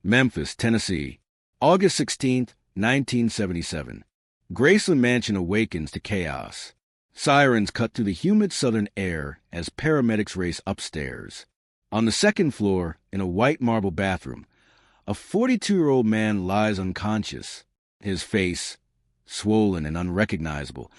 Memphis, Tennessee, August 16, 1977. Graceland Mansion awakens to chaos. Sirens cut through the humid southern air as paramedics race upstairs. On the second floor, in a white marble bathroom, a 42-year-old man lies unconscious. His face, swollen and unrecognizable,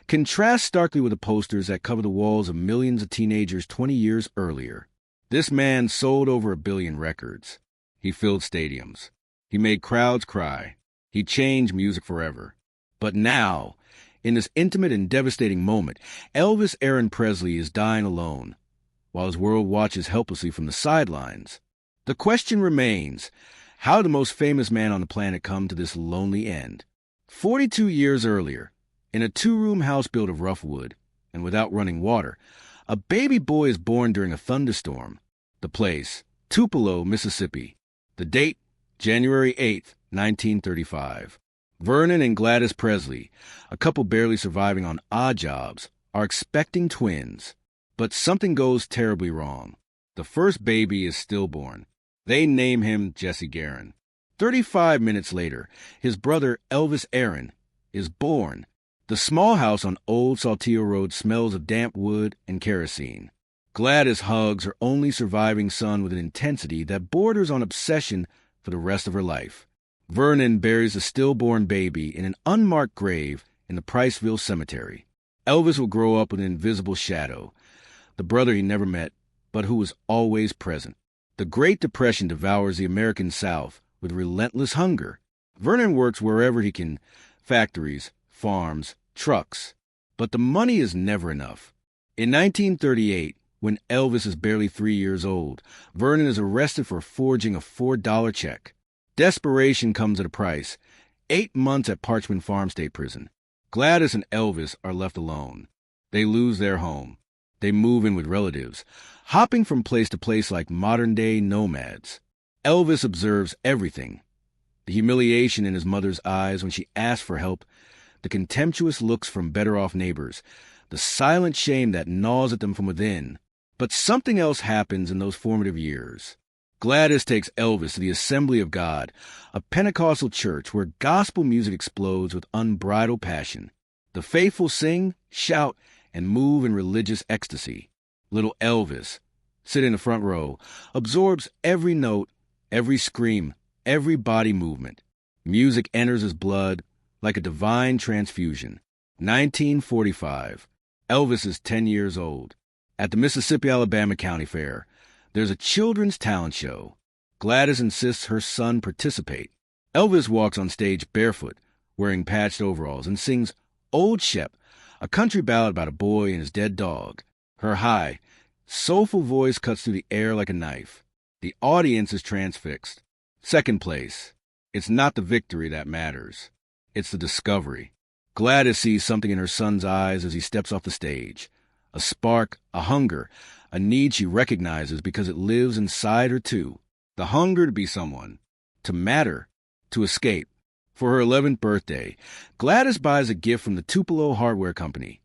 contrasts starkly with the posters that cover the walls of millions of teenagers 20 years earlier. This man sold over 1 billion records. He filled stadiums. He made crowds cry. He changed music forever. But now, in this intimate and devastating moment, Elvis Aaron Presley is dying alone, while his world watches helplessly from the sidelines. The question remains, how did the most famous man on the planet come to this lonely end? 42 years earlier, in a 2-room house built of rough wood and without running water, a baby boy is born during a thunderstorm. The place, Tupelo, Mississippi. The date, January 8, 1935. Vernon and Gladys Presley, a couple barely surviving on odd jobs, are expecting twins. But something goes terribly wrong. The first baby is stillborn. They name him Jesse Guerin. 35 minutes later, his brother Elvis Aaron is born. The small house on Old Saltillo Road smells of damp wood and kerosene. Gladys hugs her only surviving son with an intensity that borders on obsession for the rest of her life. Vernon buries the stillborn baby in an unmarked grave in the Priceville Cemetery. Elvis will grow up with an invisible shadow, the brother he never met, but who was always present. The Great Depression devours the American South with relentless hunger. Vernon works wherever he can, factories, farms, trucks. But the money is never enough. In 1938, when Elvis is barely 3 years old, Vernon is arrested for forging a $4 check. Desperation comes at a price: 8 months at Parchman Farm State Prison. Gladys and Elvis are left alone. They lose their home. They move in with relatives, hopping from place to place like modern-day nomads. Elvis observes everything. The humiliation in his mother's eyes when she asks for help, the contemptuous looks from better-off neighbors, the silent shame that gnaws at them from within. But something else happens in those formative years. Gladys takes Elvis to the Assembly of God, a Pentecostal church where gospel music explodes with unbridled passion. The faithful sing, shout, and move in religious ecstasy. Little Elvis, sitting in the front row, absorbs every note, every scream, every body movement. Music enters his blood like a divine transfusion. 1945. Elvis is 10 years old. At the Mississippi-Alabama County Fair, there's a children's talent show. Gladys insists her son participate. Elvis walks on stage barefoot, wearing patched overalls, and sings Old Shep, a country ballad about a boy and his dead dog. Her high, soulful voice cuts through the air like a knife. The audience is transfixed. Second place. It's not the victory that matters. It's the discovery. Gladys sees something in her son's eyes as he steps off the stage. A spark, a hunger, a need she recognizes because it lives inside her too. The hunger to be someone, to matter, to escape. For her 11th birthday, Gladys buys a gift from the Tupelo Hardware Company,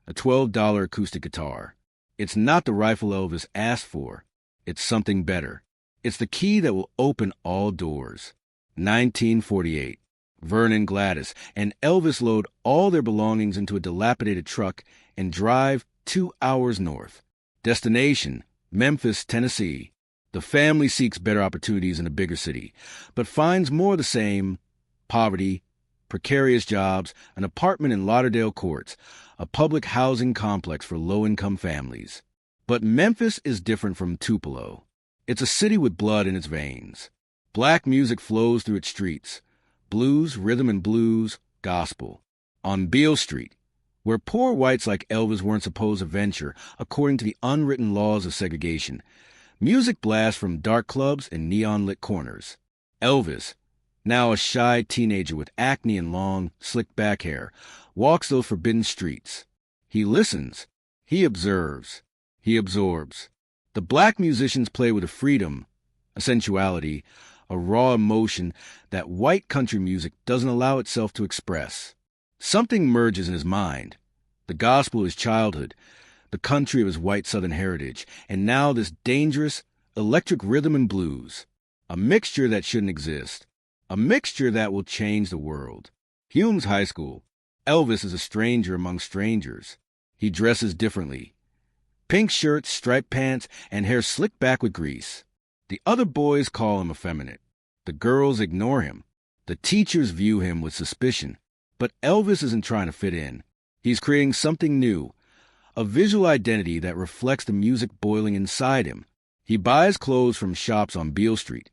a $12 acoustic guitar. It's not the rifle Elvis asked for. It's something better. It's the key that will open all doors. 1948. Vernon, Gladys, and Elvis load all their belongings into a dilapidated truck and drive 2 hours north. Destination, Memphis, Tennessee. The family seeks better opportunities in a bigger city, but finds more of the same: poverty, precarious jobs, an apartment in Lauderdale Courts, a public housing complex for low-income families. But Memphis is different from Tupelo. It's a city with blood in its veins. Black music flows through its streets. Blues, rhythm and blues, gospel. On Beale Street, where poor whites like Elvis weren't supposed to venture according to the unwritten laws of segregation, music blasts from dark clubs and neon-lit corners. Elvis, now a shy teenager with acne and long, slicked back hair, walks those forbidden streets. He listens. He observes. He absorbs. The black musicians play with a freedom, a sensuality, a raw emotion that white country music doesn't allow itself to express. Something merges in his mind. The gospel of his childhood, the country of his white Southern heritage, and now this dangerous, electric rhythm and blues. A mixture that shouldn't exist. A mixture that will change the world. Hume's High School. Elvis is a stranger among strangers. He dresses differently. Pink shirt, striped pants, and hair slicked back with grease. The other boys call him effeminate. The girls ignore him. The teachers view him with suspicion. But Elvis isn't trying to fit in. He's creating something new, a visual identity that reflects the music boiling inside him. He buys clothes from shops on Beale Street,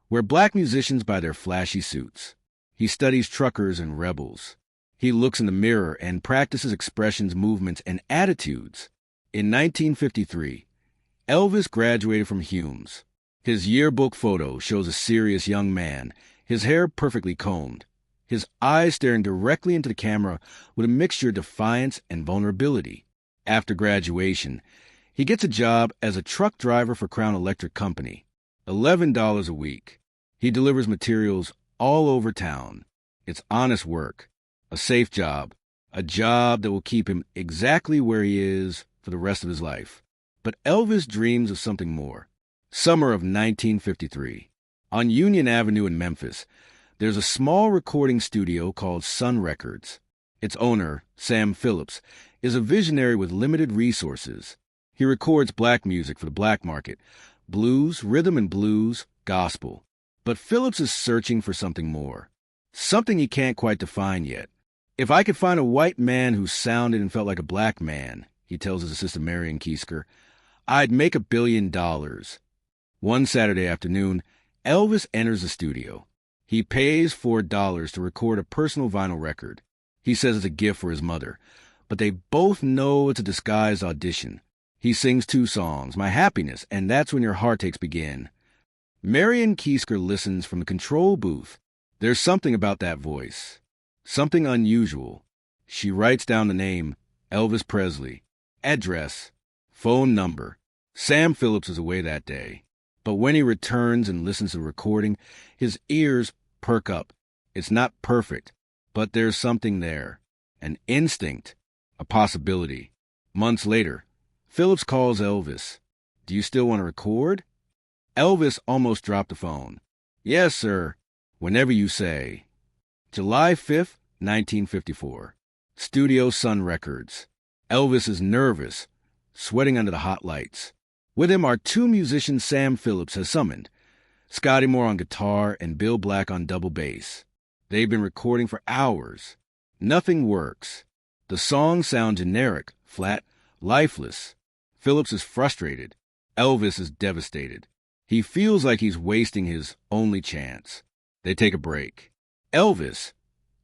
where black musicians buy their flashy suits. He studies truckers and rebels. He looks in the mirror and practices expressions, movements, and attitudes. In 1953, Elvis graduated from Hume's. His yearbook photo shows a serious young man, his hair perfectly combed, his eyes staring directly into the camera with a mixture of defiance and vulnerability. After graduation, he gets a job as a truck driver for Crown Electric Company, $11 a week. He delivers materials all over town. It's honest work, a safe job, a job that will keep him exactly where he is for the rest of his life. But Elvis dreams of something more. Summer of 1953. On Union Avenue in Memphis, there's a small recording studio called Sun Records. Its owner, Sam Phillips, is a visionary with limited resources. He records black music for the black market, blues, rhythm and blues, gospel. But Phillips is searching for something more, something he can't quite define yet. If I could find a white man who sounded and felt like a black man, he tells his assistant Marion Keisker, I'd make $1 billion. One Saturday afternoon, Elvis enters the studio. He pays $4 to record a personal vinyl record. He says it's a gift for his mother, but they both know it's a disguised audition. He sings 2 songs, My Happiness, and That's When Your Heartaches Begin. Marion Keisker listens from the control booth. There's something about that voice, something unusual. She writes down the name, Elvis Presley, address, phone number. Sam Phillips is away that day. But when he returns and listens to the recording, his ears perk up. It's not perfect, but there's something there. An instinct, a possibility. Months later, Phillips calls Elvis. Do you still want to record? Elvis almost dropped the phone. Yes, sir. Whenever you say. July 5th, 1954. Studio Sun Records. Elvis is nervous, sweating under the hot lights. With him are 2 musicians Sam Phillips has summoned, Scotty Moore on guitar and Bill Black on double bass. They've been recording for hours. Nothing works. The songs sound generic, flat, lifeless. Phillips is frustrated. Elvis is devastated. He feels like he's wasting his only chance. They take a break. Elvis,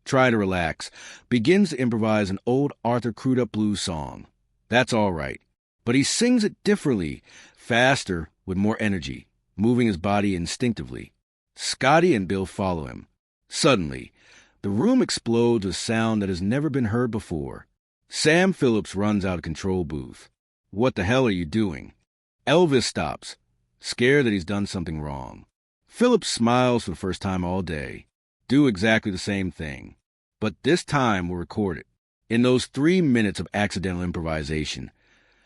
trying to relax, begins to improvise an old Arthur Crudup blues song. That's all right. But he sings it differently, faster, with more energy, moving his body instinctively. Scotty and Bill follow him. Suddenly, the room explodes with sound that has never been heard before. Sam Phillips runs out of control booth. What the hell are you doing? Elvis stops, scared that he's done something wrong. Phillips smiles for the first time all day. Do exactly the same thing. But this time we'll record it. In those 3 minutes of accidental improvisation,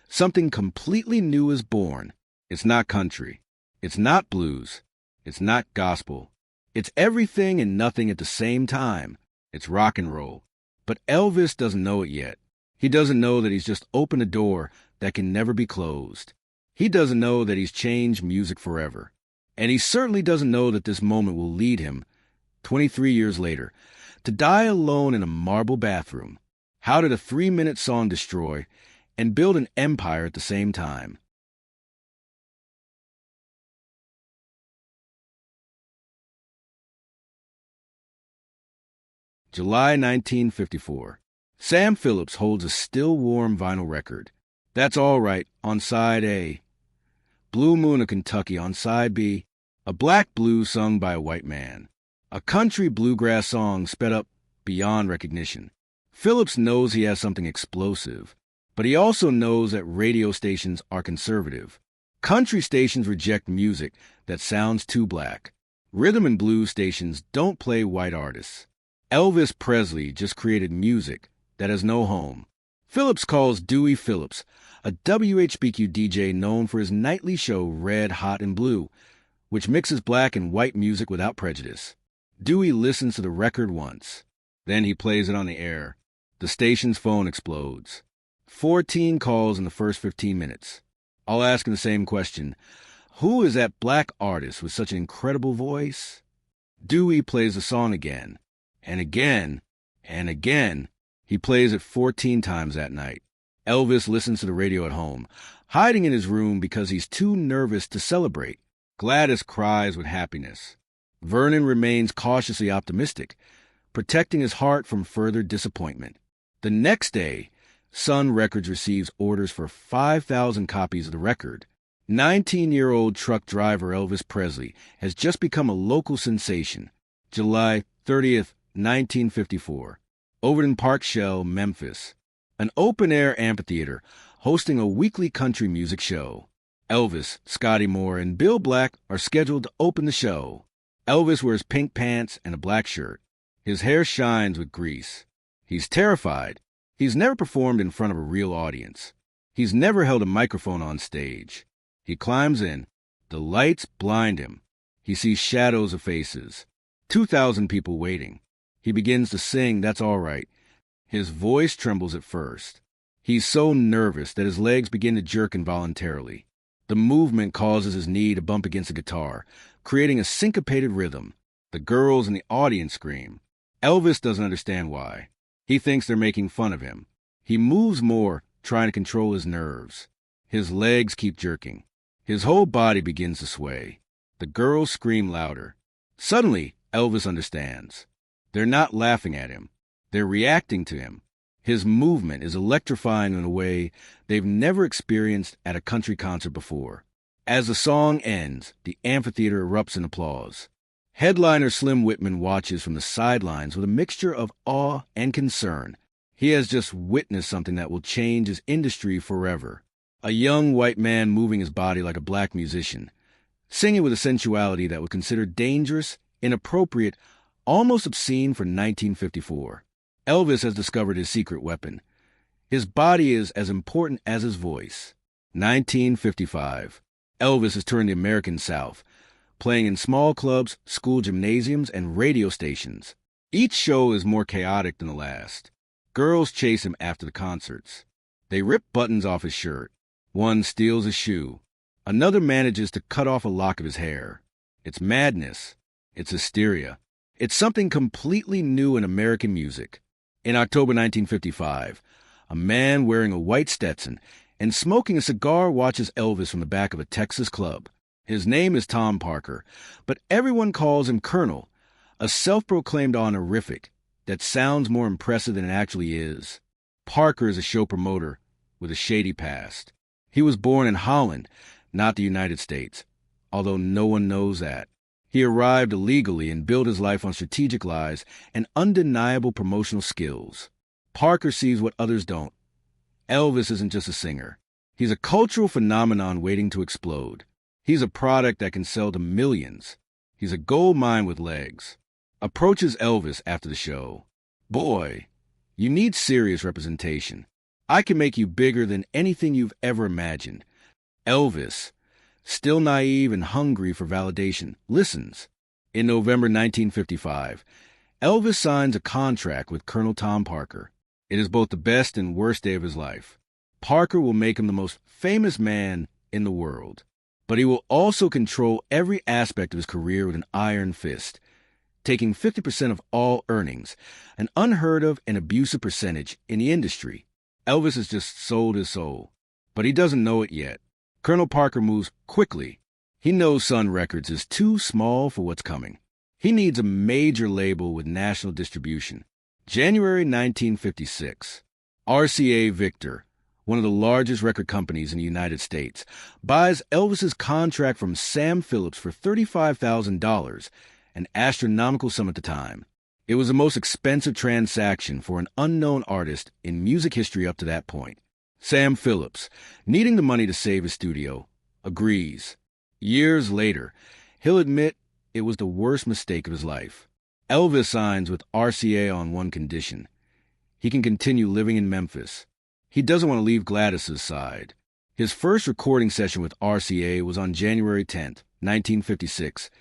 something completely new is born. It's not country. It's not blues. It's not gospel. It's everything and nothing at the same time. It's rock and roll. But Elvis doesn't know it yet. He doesn't know that he's just opened a door that can never be closed. He doesn't know that he's changed music forever. And he certainly doesn't know that this moment will lead him, 23 years later, to die alone in a marble bathroom. How did a 3-minute song destroy and build an empire at the same time? July 1954. Sam Phillips holds a still warm vinyl record. That's all right on side A. Blue Moon of Kentucky on side B. A black blues sung by a white man. A country bluegrass song sped up beyond recognition. Phillips knows he has something explosive, but he also knows that radio stations are conservative. Country stations reject music that sounds too black. Rhythm and blues stations don't play white artists. Elvis Presley just created music that has no home. Phillips calls Dewey Phillips, a WHBQ DJ known for his nightly show Red, Hot, and Blue, which mixes black and white music without prejudice. Dewey listens to the record once. Then he plays it on the air. The station's phone explodes. 14 calls in the first 15 minutes. All asking the same question. Who is that black artist with such an incredible voice? Dewey plays the song again, and again, and again. He plays it 14 times that night. Elvis listens to the radio at home, hiding in his room because he's too nervous to celebrate. Gladys cries with happiness. Vernon remains cautiously optimistic, protecting his heart from further disappointment. The next day, Sun Records receives orders for 5,000 copies of the record. 19-year-old truck driver Elvis Presley has just become a local sensation. July 30th, 1954. Overton Park Shell, Memphis. An open-air amphitheater hosting a weekly country music show. Elvis, Scotty Moore, and Bill Black are scheduled to open the show. Elvis wears pink pants and a black shirt. His hair shines with grease. He's terrified. He's never performed in front of a real audience. He's never held a microphone on stage. He climbs in. The lights blind him. He sees shadows of faces. 2,000 people waiting. He begins to sing That's All Right. His voice trembles at first. He's so nervous that his legs begin to jerk involuntarily. The movement causes his knee to bump against the guitar, creating a syncopated rhythm. The girls in the audience scream. Elvis doesn't understand why. He thinks they're making fun of him. He moves more, trying to control his nerves. His legs keep jerking. His whole body begins to sway. The girls scream louder. Suddenly, Elvis understands. They're not laughing at him. They're reacting to him. His movement is electrifying in a way they've never experienced at a country concert before. As the song ends, the amphitheater erupts in applause. Headliner Slim Whitman watches from the sidelines with a mixture of awe and concern. He has just witnessed something that will change his industry forever. A young white man moving his body like a black musician, singing with a sensuality that was considered dangerous, inappropriate, almost obscene for 1954. Elvis has discovered his secret weapon. His body is as important as his voice. 1955. Elvis has turned the American South, playing in small clubs, school gymnasiums, and radio stations. Each show is more chaotic than the last. Girls chase him after the concerts. They rip buttons off his shirt. One steals a shoe. Another manages to cut off a lock of his hair. It's madness. It's hysteria. It's something completely new in American music. In October 1955, a man wearing a white Stetson and smoking a cigar watches Elvis from the back of a Texas club. His name is Tom Parker, but everyone calls him Colonel, a self-proclaimed honorific that sounds more impressive than it actually is. Parker is a show promoter with a shady past. He was born in Holland, not the United States, although no one knows that. He arrived illegally and built his life on strategic lies and undeniable promotional skills. Parker sees what others don't. Elvis isn't just a singer. He's a cultural phenomenon waiting to explode. He's a product that can sell to millions. He's a gold mine with legs. Approaches Elvis after the show. Boy, you need serious representation. I can make you bigger than anything you've ever imagined. Elvis, still naive and hungry for validation, listens. In November 1955, Elvis signs a contract with Colonel Tom Parker. It is both the best and worst day of his life. Parker will make him the most famous man in the world, but he will also control every aspect of his career with an iron fist, taking 50% of all earnings, an unheard of and abusive percentage in the industry. Elvis has just sold his soul, but he doesn't know it yet. Colonel Parker moves quickly. He knows Sun Records is too small for what's coming. He needs a major label with national distribution. January 1956. RCA Victor, one of the largest record companies in the United States, buys Elvis's contract from Sam Phillips for $35,000, an astronomical sum at the time. It was the most expensive transaction for an unknown artist in music history up to that point. Sam Phillips, needing the money to save his studio, agrees. Years later, he'll admit it was the worst mistake of his life. Elvis signs with RCA on one condition. He can continue living in Memphis. He doesn't want to leave Gladys's side. His first recording session with RCA was on January 10, 1956,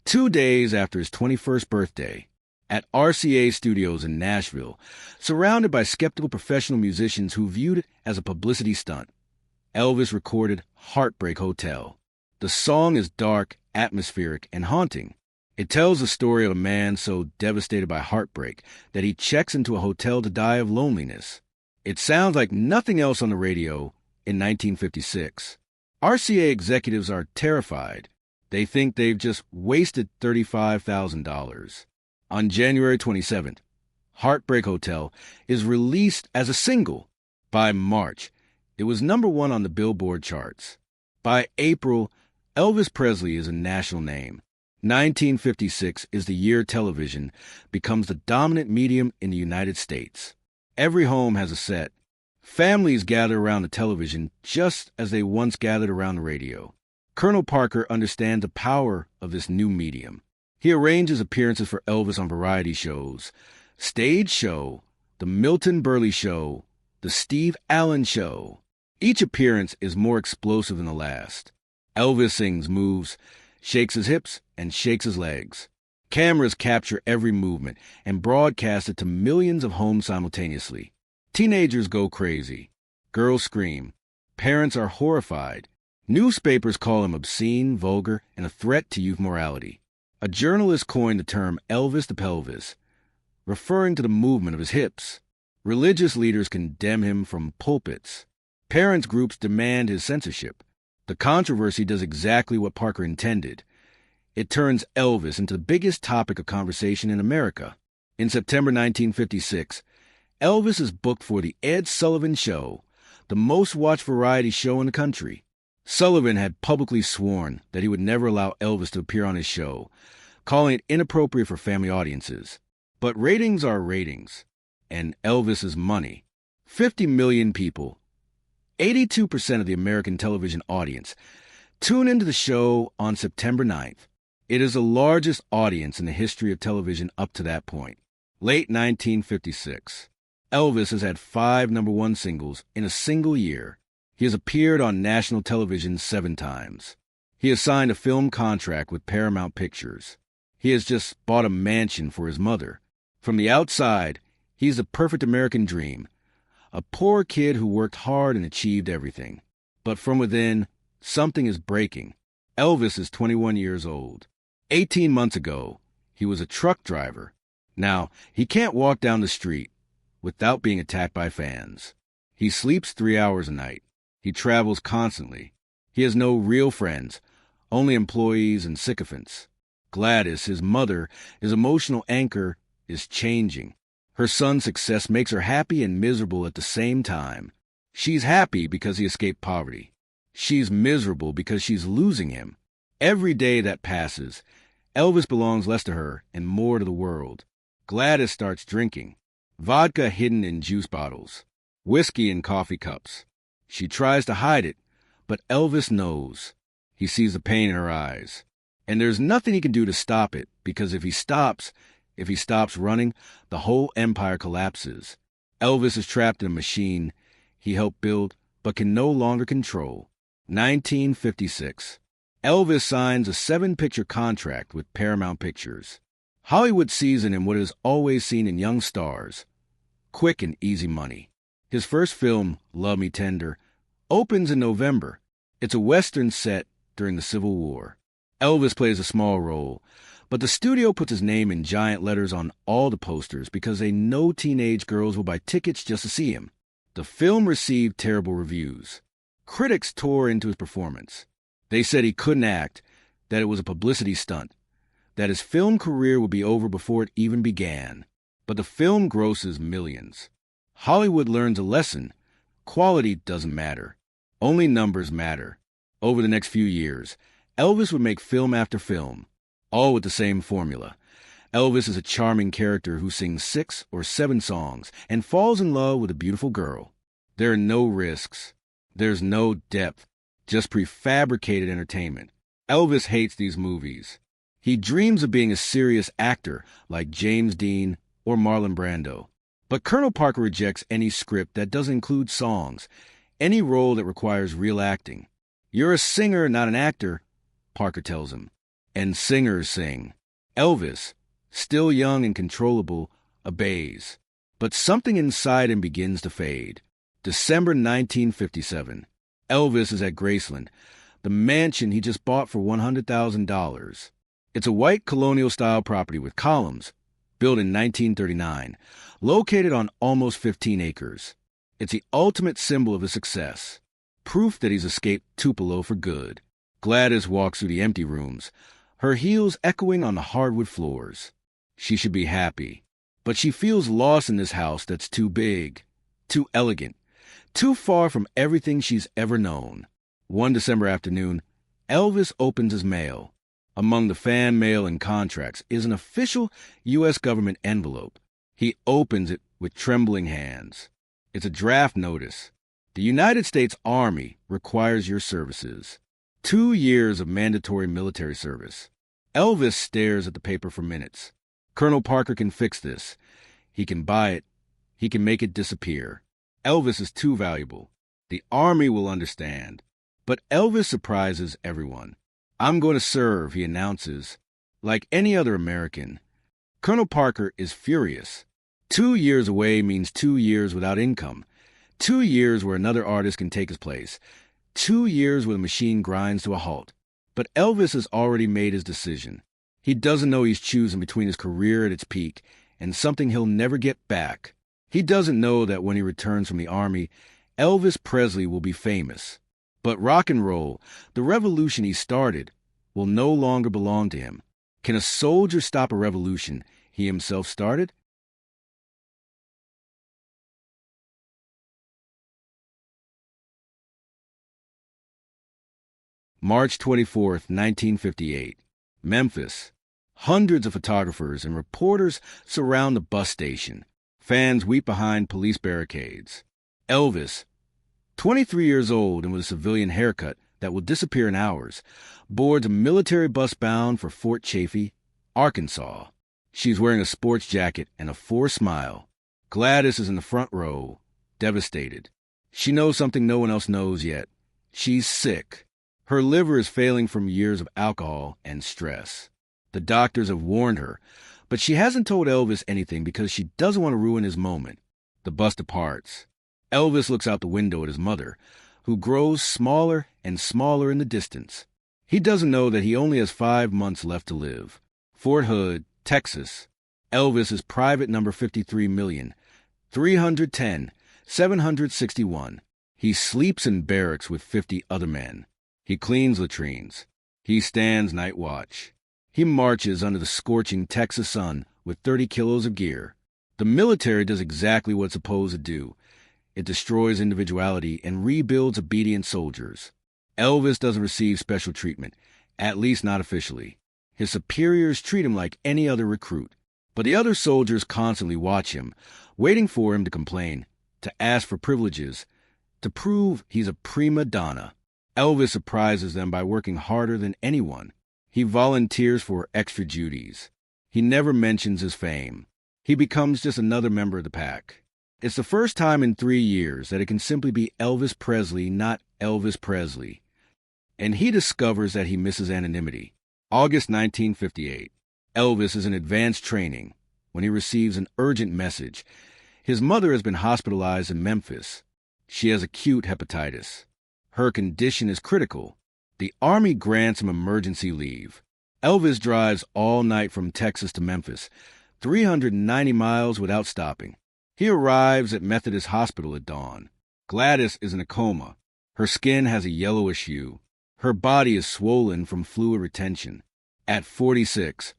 2 days after his 21st birthday, at RCA Studios in Nashville, surrounded by skeptical professional musicians who viewed it as a publicity stunt. Elvis recorded Heartbreak Hotel. The song is dark, atmospheric, and haunting. It tells the story of a man so devastated by heartbreak that he checks into a hotel to die of loneliness. It sounds like nothing else on the radio in 1956. RCA executives are terrified. They think they've just wasted $35,000. On January 27th, Heartbreak Hotel is released as a single. By March, it was #1 on the Billboard charts. By April, Elvis Presley is a national name. 1956 is the year television becomes the dominant medium in the United States. Every home has a set. Families gather around the television just as they once gathered around the radio. Colonel Parker understands the power of this new medium. He arranges appearances for Elvis on variety shows, Stage Show, The Milton Berle Show, The Steve Allen Show. Each appearance is more explosive than the last. Elvis sings, moves, shakes his hips, and shakes his legs. Cameras capture every movement and broadcast it to millions of homes simultaneously. Teenagers go crazy. Girls scream. Parents are horrified. Newspapers call him obscene, vulgar, and a threat to youth morality. A journalist coined the term Elvis the Pelvis, referring to the movement of his hips. Religious leaders condemn him from pulpits. Parents groups demand his censorship. The controversy does exactly what Parker intended. It turns Elvis into the biggest topic of conversation in America. In September 1956, Elvis is booked for The Ed Sullivan Show, the most-watched variety show in the country. Sullivan had publicly sworn that he would never allow Elvis to appear on his show, calling it inappropriate for family audiences. But ratings are ratings, and Elvis is money. 50 million people, 82% of the American television audience, tune into the show on September 9th. It is the largest audience in the history of television up to that point. Late 1956. Elvis has had 5 #1 singles in a single year. He has appeared on national television 7 times. He has signed a film contract with Paramount Pictures. He has just bought a mansion for his mother. From the outside, he's the perfect American dream. A poor kid who worked hard and achieved everything. But from within, something is breaking. Elvis is 21 years old. 18 months ago, he was a truck driver. Now, he can't walk down the street without being attacked by fans. He sleeps 3 hours a night. He travels constantly. He has no real friends, only employees and sycophants. Gladys, his mother, his emotional anchor, is changing. Her son's success makes her happy and miserable at the same time. She's happy because he escaped poverty. She's miserable because she's losing him. Every day that passes, Elvis belongs less to her and more to the world. Gladys starts drinking. Vodka hidden in juice bottles. Whiskey in coffee cups. She tries to hide it, but Elvis knows. He sees the pain in her eyes. And there's nothing he can do to stop it, because if he stops running, the whole empire collapses. Elvis is trapped in a machine he helped build, but can no longer control. 1956. Elvis signs a 7-picture contract with Paramount Pictures. Hollywood sees in him what it has always seen in young stars: quick and easy money. His first film, Love Me Tender, opens in November. It's a Western set during the Civil War. Elvis plays a small role, but the studio puts his name in giant letters on all the posters because they know teenage girls will buy tickets just to see him. The film received terrible reviews. Critics tore into his performance. They said he couldn't act, that it was a publicity stunt, that his film career would be over before it even began. But the film grosses millions. Hollywood learns a lesson. Quality doesn't matter. Only numbers matter. Over the next few years, Elvis would make film after film, all with the same formula. Elvis is a charming character who sings 6 or 7 songs and falls in love with a beautiful girl. There are no risks. There's no depth, just prefabricated entertainment. Elvis hates these movies. He dreams of being a serious actor like James Dean or Marlon Brando. But Colonel Parker rejects any script that doesn't include songs, Any role that requires real acting. You're a singer, not an actor, Parker tells him. And singers sing. Elvis, still young and controllable, obeys. But something inside him begins to fade. December 1957. Elvis is at Graceland, the mansion he just bought for $100,000. It's a white colonial-style property with columns, built in 1939, located on almost 15 acres. It's the ultimate symbol of his success, proof that he's escaped Tupelo for good. Gladys walks through the empty rooms, her heels echoing on the hardwood floors. She should be happy, but she feels lost in this house that's too big, too elegant, too far from everything she's ever known. One December afternoon, Elvis opens his mail. Among the fan mail and contracts is an official U.S. government envelope. He opens it with trembling hands. It's a draft notice. The United States Army requires your services. 2 years of mandatory military service. Elvis stares at the paper for minutes. Colonel Parker can fix this. He can buy it. He can make it disappear. Elvis is too valuable. The Army will understand. But Elvis surprises everyone. I'm going to serve, he announces, like any other American. Colonel Parker is furious. 2 years away means 2 years without income. 2 years where another artist can take his place. 2 years where the machine grinds to a halt. But Elvis has already made his decision. He doesn't know he's choosing between his career at its peak and something he'll never get back. He doesn't know that when he returns from the Army, Elvis Presley will be famous. But rock and roll, the revolution he started, will no longer belong to him. Can a soldier stop a revolution he himself started? March 24th, 1958. Memphis. Hundreds of photographers and reporters surround the bus station. Fans weep behind police barricades. Elvis, 23 years old and with a civilian haircut that will disappear in hours, boards a military bus bound for Fort Chaffee, Arkansas. She's wearing a sports jacket and a forced smile. Gladys is in the front row, devastated. She knows something no one else knows yet. She's sick. Her liver is failing from years of alcohol and stress. The doctors have warned her, but she hasn't told Elvis anything because she doesn't want to ruin his moment. The bus departs. Elvis looks out the window at his mother, who grows smaller and smaller in the distance. He doesn't know that he only has 5 months left to live. Fort Hood, Texas. Elvis is private number 53,310,761. He sleeps in barracks with 50 other men. He cleans latrines. He stands night watch. He marches under the scorching Texas sun with 30 kilos of gear. The military does exactly what it's supposed to do. It destroys individuality and rebuilds obedient soldiers. Elvis doesn't receive special treatment, at least not officially. His superiors treat him like any other recruit. But the other soldiers constantly watch him, waiting for him to complain, to ask for privileges, to prove he's a prima donna. Elvis surprises them by working harder than anyone. He volunteers for extra duties. He never mentions his fame. He becomes just another member of the pack. It's the first time in 3 years that it can simply be Elvis Presley, not Elvis Presley. And he discovers that he misses anonymity. August 1958. Elvis is in advanced training when he receives an urgent message. His mother has been hospitalized in Memphis. She has acute hepatitis. Her condition is critical. The Army grants him emergency leave. Elvis drives all night from Texas to Memphis, 390 miles without stopping. He arrives at Methodist Hospital at dawn. Gladys is in a coma. Her skin has a yellowish hue. Her body is swollen from fluid retention. At 46,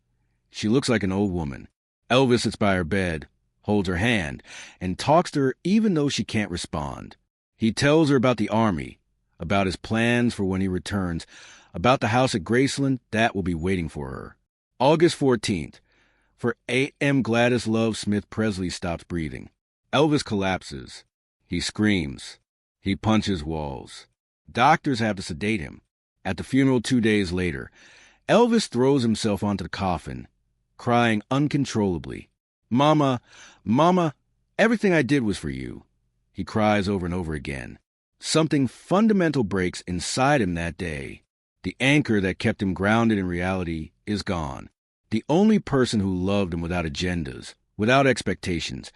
she looks like an old woman. Elvis sits by her bed, holds her hand, and talks to her even though she can't respond. He tells her about the Army, about his plans for when he returns, about the house at Graceland that will be waiting for her. August 14th. For 8 a.m. Gladys Love Smith Presley stops breathing. Elvis collapses. He screams. He punches walls. Doctors have to sedate him. At the funeral 2 days later, Elvis throws himself onto the coffin, crying uncontrollably. Mama, Mama, everything I did was for you. He cries over and over again. Something fundamental breaks inside him that day. The anchor that kept him grounded in reality is gone. The only person who loved him without agendas, without expectations,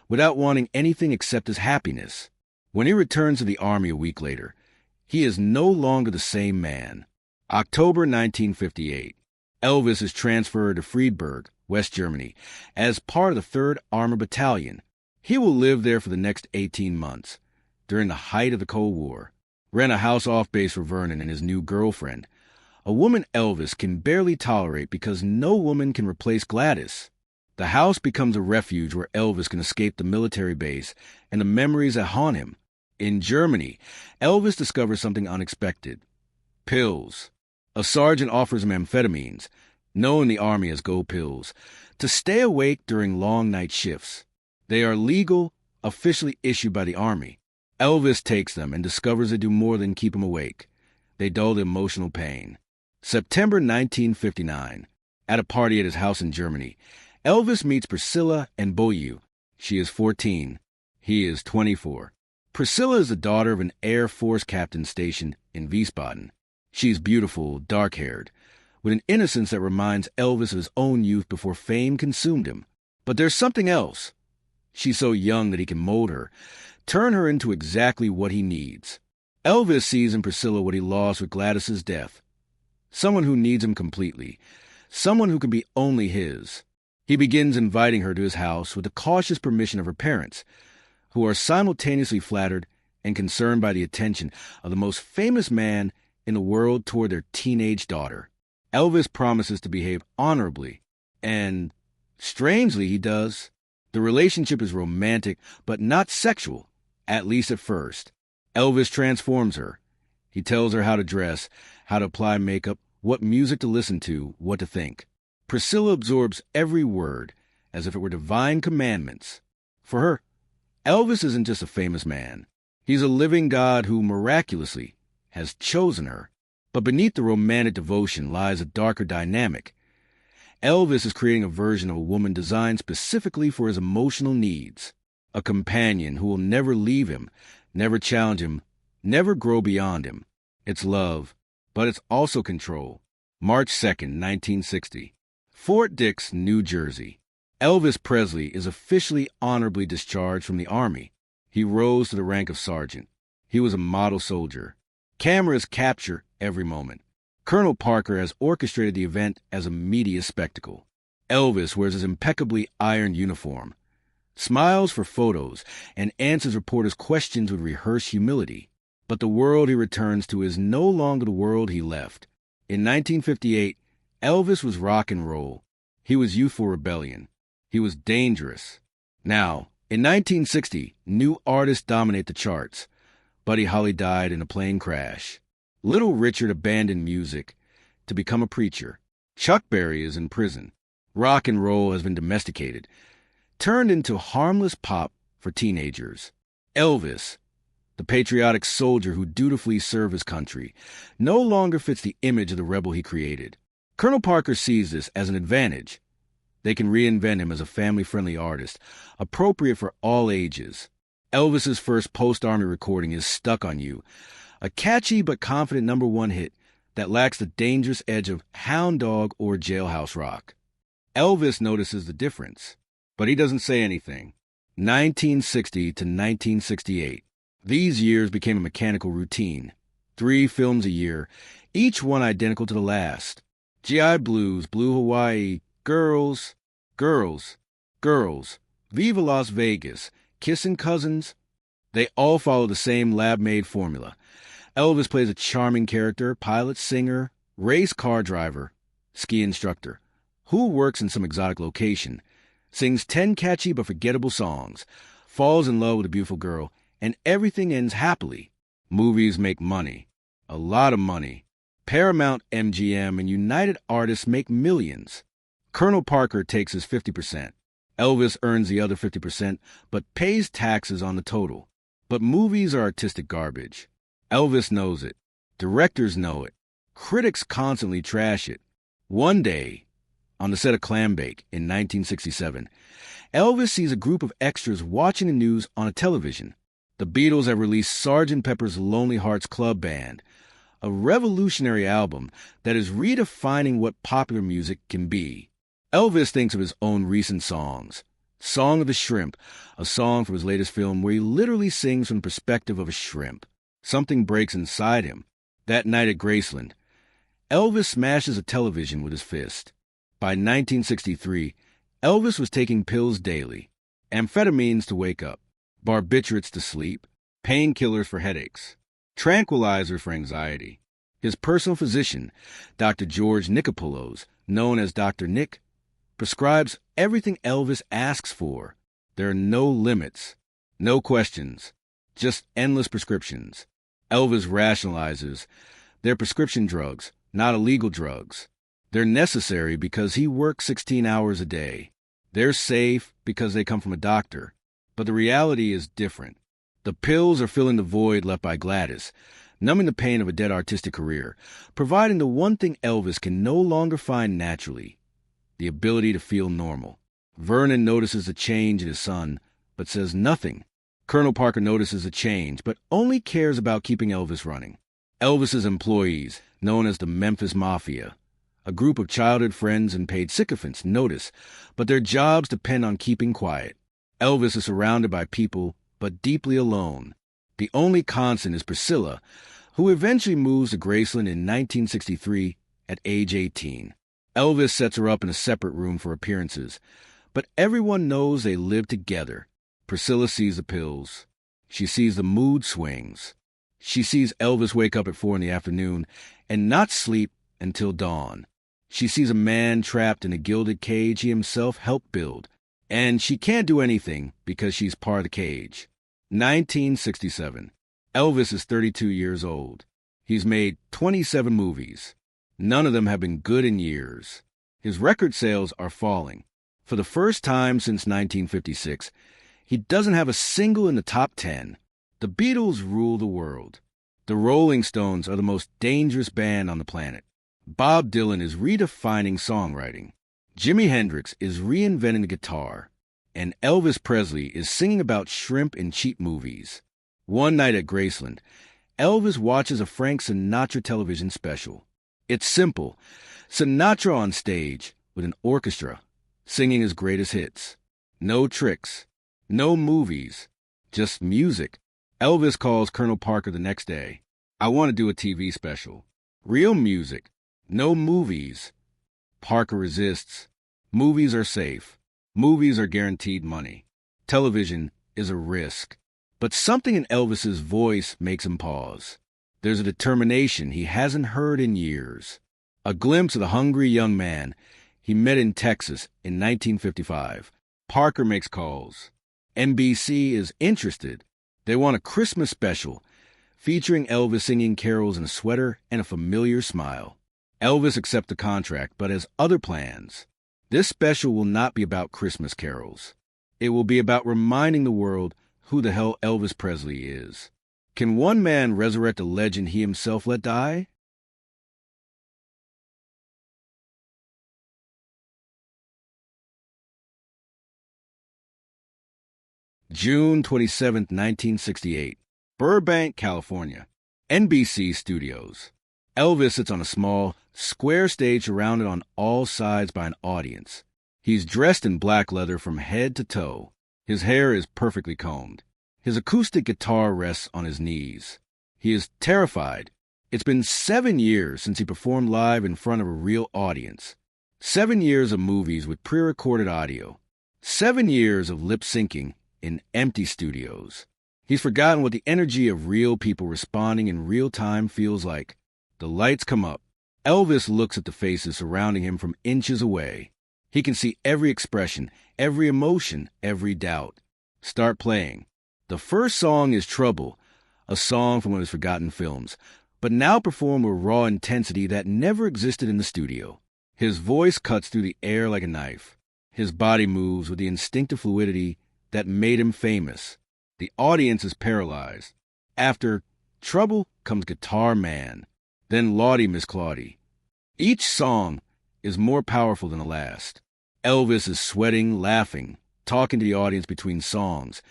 without wanting anything except his happiness. When he returns to the army a week later, he is no longer the same man. October 1958. Elvis is transferred to Friedberg, West Germany, as part of the 3rd Armored Battalion. He will live there for the next 18 months, during the height of the Cold War. Rent a house off base for Vernon and his new girlfriend, a woman Elvis can barely tolerate because no woman can replace Gladys. The house becomes a refuge where Elvis can escape the military base and the memories that haunt him. In Germany, Elvis discovers something unexpected. Pills. A sergeant offers him amphetamines, known in the army as go pills, to stay awake during long night shifts. They are legal, officially issued by the army. Elvis takes them and discovers they do more than keep him awake. They dull the emotional pain. September 1959. At a party at his house in Germany, Elvis meets Priscilla and Boyu. She is 14. He is 24. Priscilla is the daughter of an Air Force captain stationed in Wiesbaden. She is beautiful, dark-haired, with an innocence that reminds Elvis of his own youth before fame consumed him. But there's something else. She's so young that he can mold her, turn her into exactly what he needs. Elvis sees in Priscilla what he lost with Gladys's death. Someone who needs him completely. Someone who can be only his. He begins inviting her to his house with the cautious permission of her parents, who are simultaneously flattered and concerned by the attention of the most famous man in the world toward their teenage daughter. Elvis promises to behave honorably, and, strangely, he does. The relationship is romantic, but not sexual, at least at first. Elvis transforms her. He tells her how to dress, how to apply makeup, what music to listen to, what to think. Priscilla absorbs every word, as if it were divine commandments. For her, Elvis isn't just a famous man. He's a living God who, miraculously, has chosen her. But beneath the romantic devotion lies a darker dynamic. Elvis is creating a version of a woman designed specifically for his emotional needs. A companion who will never leave him, never challenge him, never grow beyond him. It's love, but it's also control. March 2nd, 1960. Fort Dix, New Jersey. Elvis Presley is officially honorably discharged from the Army. He rose to the rank of sergeant. He was a model soldier. Cameras capture every moment. Colonel Parker has orchestrated the event as a media spectacle. Elvis wears his impeccably ironed uniform, smiles for photos, and answers reporters' questions with rehearsed humility. But the world he returns to is no longer the world he left. In 1958, Elvis was rock and roll. He was youthful rebellion. He was dangerous. Now, in 1960, new artists dominate the charts. Buddy Holly died in a plane crash. Little Richard abandoned music to become a preacher. Chuck Berry is in prison. Rock and roll has been domesticated, turned into harmless pop for teenagers. Elvis, the patriotic soldier who dutifully served his country, no longer fits the image of the rebel he created. Colonel Parker sees this as an advantage. They can reinvent him as a family-friendly artist, appropriate for all ages. Elvis's first post-army recording is Stuck on You, a catchy but confident #1 hit that lacks the dangerous edge of hound dog or jailhouse rock. Elvis notices the difference, but he doesn't say anything. 1960 to 1968. These years became a mechanical routine. 3 films a year, each one identical to the last. GI Blues, Blue Hawaii, Girls, Girls, Girls, Viva Las Vegas, Kissin' Cousins. They all follow the same lab-made formula. Elvis plays a charming character, pilot, singer, race car driver, ski instructor, who works in some exotic location, sings 10 catchy but forgettable songs, falls in love with a beautiful girl, and everything ends happily. Movies make money. A lot of money. Paramount, MGM, and United Artists make millions. Colonel Parker takes his 50%. Elvis earns the other 50%, but pays taxes on the total. But movies are artistic garbage. Elvis knows it. Directors know it. Critics constantly trash it. One day, on the set of Clambake in 1967, Elvis sees a group of extras watching the news on a television. The Beatles have released Sgt. Pepper's Lonely Hearts Club Band, a revolutionary album that is redefining what popular music can be. Elvis thinks of his own recent songs. Song of the Shrimp, a song from his latest film where he literally sings from the perspective of a shrimp. Something breaks inside him. That night at Graceland, Elvis smashes a television with his fist. By 1963, Elvis was taking pills daily, amphetamines to wake up, barbiturates to sleep, painkillers for headaches, tranquilizers for anxiety. His personal physician, Dr. George Nicopolos, known as Dr. Nick, prescribes everything Elvis asks for. There are no limits, no questions, just endless prescriptions. Elvis rationalizes they're prescription drugs, not illegal drugs. They're necessary because he works 16 hours a day. They're safe because they come from a doctor. But the reality is different. The pills are filling the void left by Gladys, numbing the pain of a dead artistic career, providing the one thing Elvis can no longer find naturally, the ability to feel normal. Vernon notices a change in his son, but says nothing. Colonel Parker notices a change, but only cares about keeping Elvis running. Elvis's employees, known as the Memphis Mafia, a group of childhood friends and paid sycophants, notice, but their jobs depend on keeping quiet. Elvis is surrounded by people, but deeply alone. The only constant is Priscilla, who eventually moves to Graceland in 1963 at age 18. Elvis sets her up in a separate room for appearances, but everyone knows they live together. Priscilla sees the pills. She sees the mood swings. She sees Elvis wake up at 4 in the afternoon and not sleep until dawn. She sees a man trapped in a gilded cage he himself helped build, and she can't do anything because she's part of the cage. 1967. Elvis is 32 years old. He's made 27 movies. None of them have been good in years. His record sales are falling. For the first time since 1956, he doesn't have a single in the top 10. The Beatles rule the world. The Rolling Stones are the most dangerous band on the planet. Bob Dylan is redefining songwriting. Jimi Hendrix is reinventing the guitar. And Elvis Presley is singing about shrimp in cheap movies. One night at Graceland, Elvis watches a Frank Sinatra television special. It's simple. Sinatra on stage with an orchestra, singing his greatest hits. No tricks. No movies. Just music. Elvis calls Colonel Parker the next day. I want to do a TV special. Real music. No movies. Parker resists. Movies are safe. Movies are guaranteed money. Television is a risk. But something in Elvis's voice makes him pause. There's a determination he hasn't heard in years. A glimpse of the hungry young man he met in Texas in 1955. Parker makes calls. NBC is interested. They want a Christmas special featuring Elvis singing carols in a sweater and a familiar smile. Elvis accepts the contract, but has other plans. This special will not be about Christmas carols. It will be about reminding the world who the hell Elvis Presley is. Can one man resurrect a legend he himself let die? June 27, 1968. Burbank, California. NBC Studios. Elvis sits on a small, square stage surrounded on all sides by an audience. He's dressed in black leather from head to toe. His hair is perfectly combed. His acoustic guitar rests on his knees. He is terrified. It's been 7 years since he performed live in front of a real audience. 7 years of movies with pre-recorded audio. 7 years of lip-syncing in empty studios. He's forgotten what the energy of real people responding in real time feels like. The lights come up. Elvis looks at the faces surrounding him from inches away. He can see every expression, every emotion, every doubt. Start playing. The first song is Trouble, a song from one of his forgotten films, but now performed with raw intensity that never existed in the studio. His voice cuts through the air like a knife. His body moves with the instinctive fluidity that made him famous. The audience is paralyzed. After Trouble comes Guitar Man, then Lawdy Miss Claudie. Each song is more powerful than the last. Elvis is sweating, laughing, talking to the audience between songs,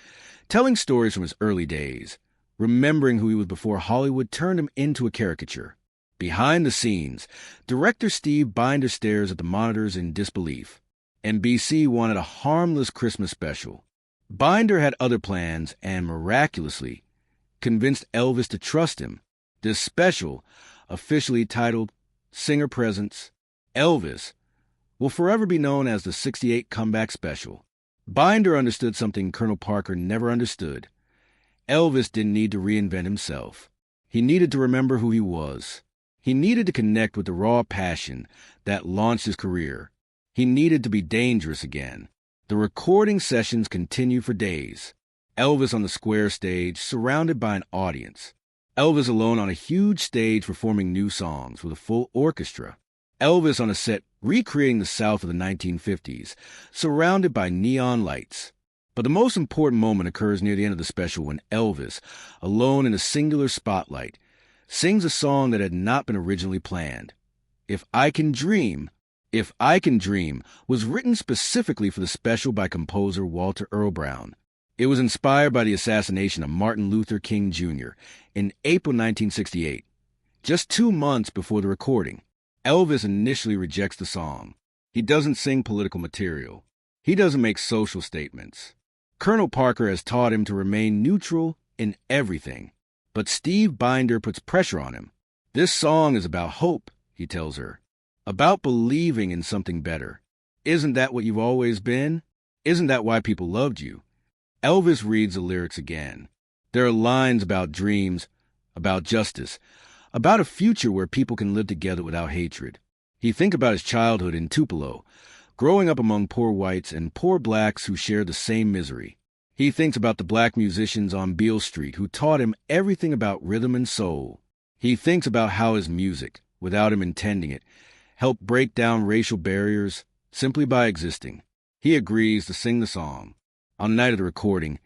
telling stories from his early days, remembering who he was before Hollywood turned him into a caricature. Behind the scenes, director Steve Binder stares at the monitors in disbelief. NBC wanted a harmless Christmas special. Binder had other plans and, miraculously, convinced Elvis to trust him. This special, officially titled Singer Presents Elvis, will forever be known as the '68 Comeback Special. Binder understood something Colonel Parker never understood. Elvis didn't need to reinvent himself. He needed to remember who he was. He needed to connect with the raw passion that launched his career. He needed to be dangerous again. The recording sessions continued for days. Elvis on the square stage, surrounded by an audience. Elvis alone on a huge stage performing new songs with a full orchestra. Elvis on a set recreating the South of the 1950s, surrounded by neon lights. But the most important moment occurs near the end of the special when Elvis, alone in a singular spotlight, sings a song that had not been originally planned. If I Can Dream was written specifically for the special by composer Walter Earl Brown. It was inspired by the assassination of Martin Luther King Jr. in April 1968, just 2 months before the recording. Elvis initially rejects the song. He doesn't sing political material. He doesn't make social statements. Colonel Parker has taught him to remain neutral in everything. But Steve Binder puts pressure on him. This song is about hope, he tells her. About believing in something better. Isn't that what you've always been? Isn't that why people loved you? Elvis reads the lyrics again. There are lines about dreams, about justice, about a future where people can live together without hatred. He thinks about his childhood in Tupelo, growing up among poor whites and poor blacks who shared the same misery. He thinks about the black musicians on Beale Street who taught him everything about rhythm and soul. He thinks about how his music, without him intending it, helped break down racial barriers simply by existing. He agrees to sing the song. On the night of the recording,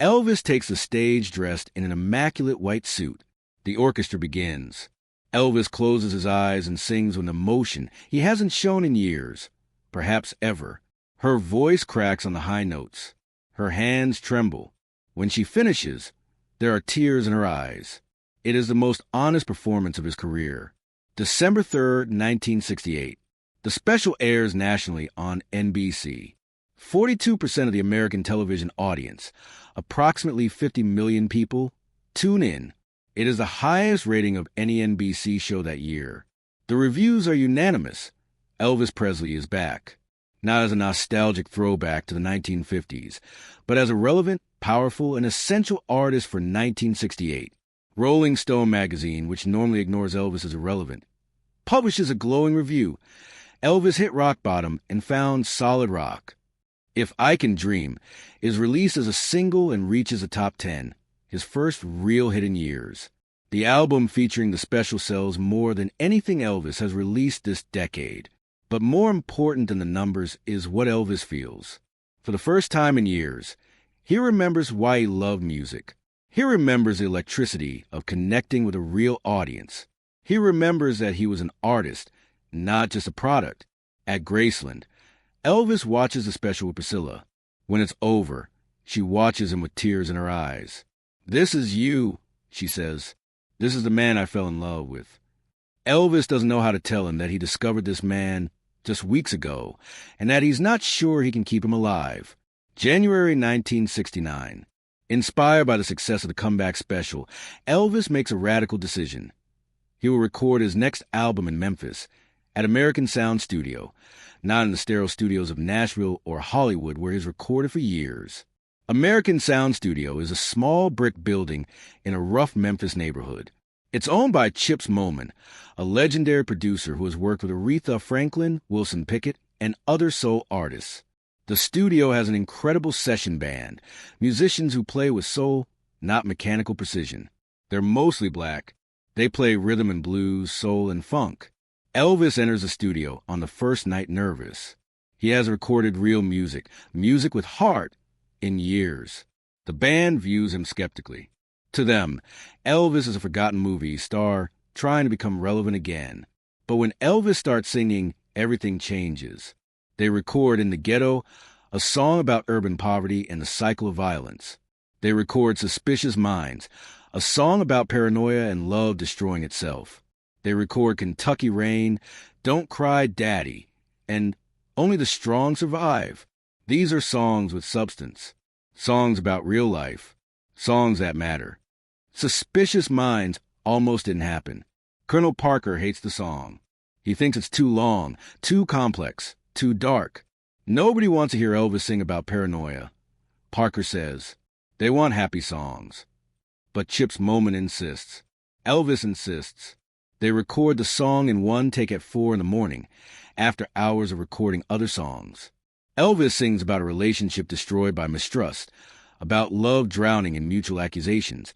Elvis takes the stage dressed in an immaculate white suit. The orchestra begins. Elvis closes his eyes and sings with emotion he hasn't shown in years, perhaps ever. Her voice cracks on the high notes. Her hands tremble. When she finishes, there are tears in her eyes. It is the most honest performance of his career. December 3rd, 1968. The special airs nationally on NBC. 42% of the American television audience, approximately 50 million people, tune in. It is the highest rating of any NBC show that year. The reviews are unanimous. Elvis Presley is back. Not as a nostalgic throwback to the 1950s, but as a relevant, powerful, and essential artist for 1968. Rolling Stone magazine, which normally ignores Elvis as irrelevant, publishes a glowing review. Elvis hit rock bottom and found solid rock. If I Can Dream is released as a single and reaches the top 10, his first real hit in years. The album featuring the special sells more than anything Elvis has released this decade. But more important than the numbers is what Elvis feels. For the first time in years, he remembers why he loved music. He remembers the electricity of connecting with a real audience. He remembers that he was an artist, not just a product. At Graceland, Elvis watches the special with Priscilla. When it's over, she watches him with tears in her eyes. "This is you," she says. "This is the man I fell in love with." Elvis doesn't know how to tell him that he discovered this man just weeks ago, and that he's not sure he can keep him alive. January 1969. Inspired by the success of the comeback special, Elvis makes a radical decision. He will record his next album in Memphis, at American Sound Studio, not in the sterile studios of Nashville or Hollywood where he's recorded for years. American Sound Studio is a small brick building in a rough Memphis neighborhood. It's owned by Chips Moman, a legendary producer who has worked with Aretha Franklin, Wilson Pickett, and other soul artists. The studio has an incredible session band, musicians who play with soul, not mechanical precision. They're mostly black. They play rhythm and blues, soul, and funk. Elvis enters the studio on the first night nervous. He has recorded real music with heart, in years. The band views him skeptically. To them, Elvis is a forgotten movie star trying to become relevant again. But when Elvis starts singing, everything changes. They record In the Ghetto, a song about urban poverty and the cycle of violence. They record Suspicious Minds, a song about paranoia and love destroying itself. They record Kentucky Rain, Don't Cry Daddy, and Only the Strong Survive. These are songs with substance, songs about real life, songs that matter. Suspicious Minds almost didn't happen. Colonel Parker hates the song. He thinks it's too long, too complex, too dark. Nobody wants to hear Elvis sing about paranoia. Parker says, they want happy songs. But Chip's Moment insists. Elvis insists. They record the song in one take at 4 in the morning, after hours of recording other songs. Elvis sings about a relationship destroyed by mistrust, about love drowning in mutual accusations,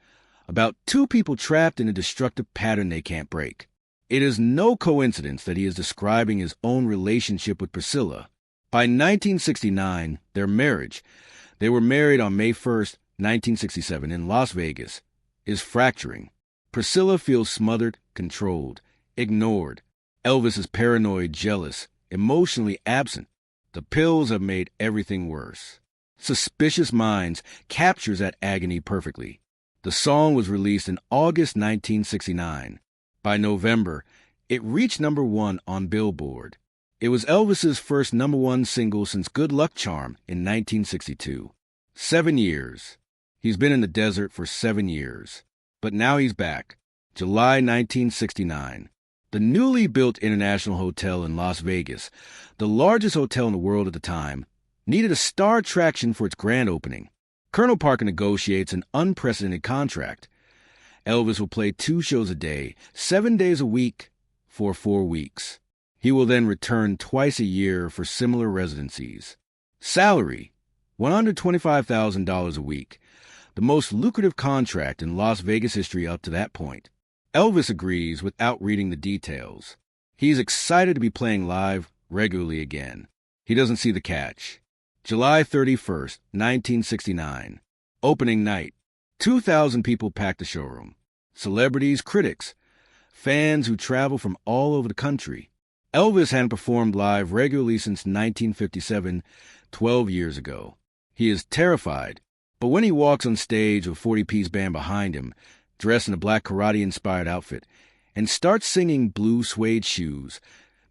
about two people trapped in a destructive pattern they can't break. It is no coincidence that he is describing his own relationship with Priscilla. By 1969, their marriage, they were married on May 1st, 1967, in Las Vegas, is fracturing. Priscilla feels smothered, controlled, ignored. Elvis is paranoid, jealous, emotionally absent. The pills have made everything worse. Suspicious Minds captures that agony perfectly. The song was released in August 1969. By November, it reached number 1 on Billboard. It was Elvis's first number 1 single since Good Luck Charm in 1962. 7 years. He's been in the desert for 7 years. But now he's back. July 1969. The newly built International Hotel in Las Vegas, the largest hotel in the world at the time, needed a star attraction for its grand opening. Colonel Parker negotiates an unprecedented contract. Elvis will play 2 shows a day, 7 days a week, for 4 weeks. He will then return twice a year for similar residencies. Salary, $125,000 a week, the most lucrative contract in Las Vegas history up to that point. Elvis agrees without reading the details. He's excited to be playing live regularly again. He doesn't see the catch. July 31st, 1969. Opening night. 2,000 people packed the showroom. Celebrities, critics, fans who travel from all over the country. Elvis hadn't performed live regularly since 1957, 12 years ago. He is terrified, but when he walks on stage with a 40-piece band behind him, dressed in a black karate-inspired outfit, and starts singing Blue Suede Shoes,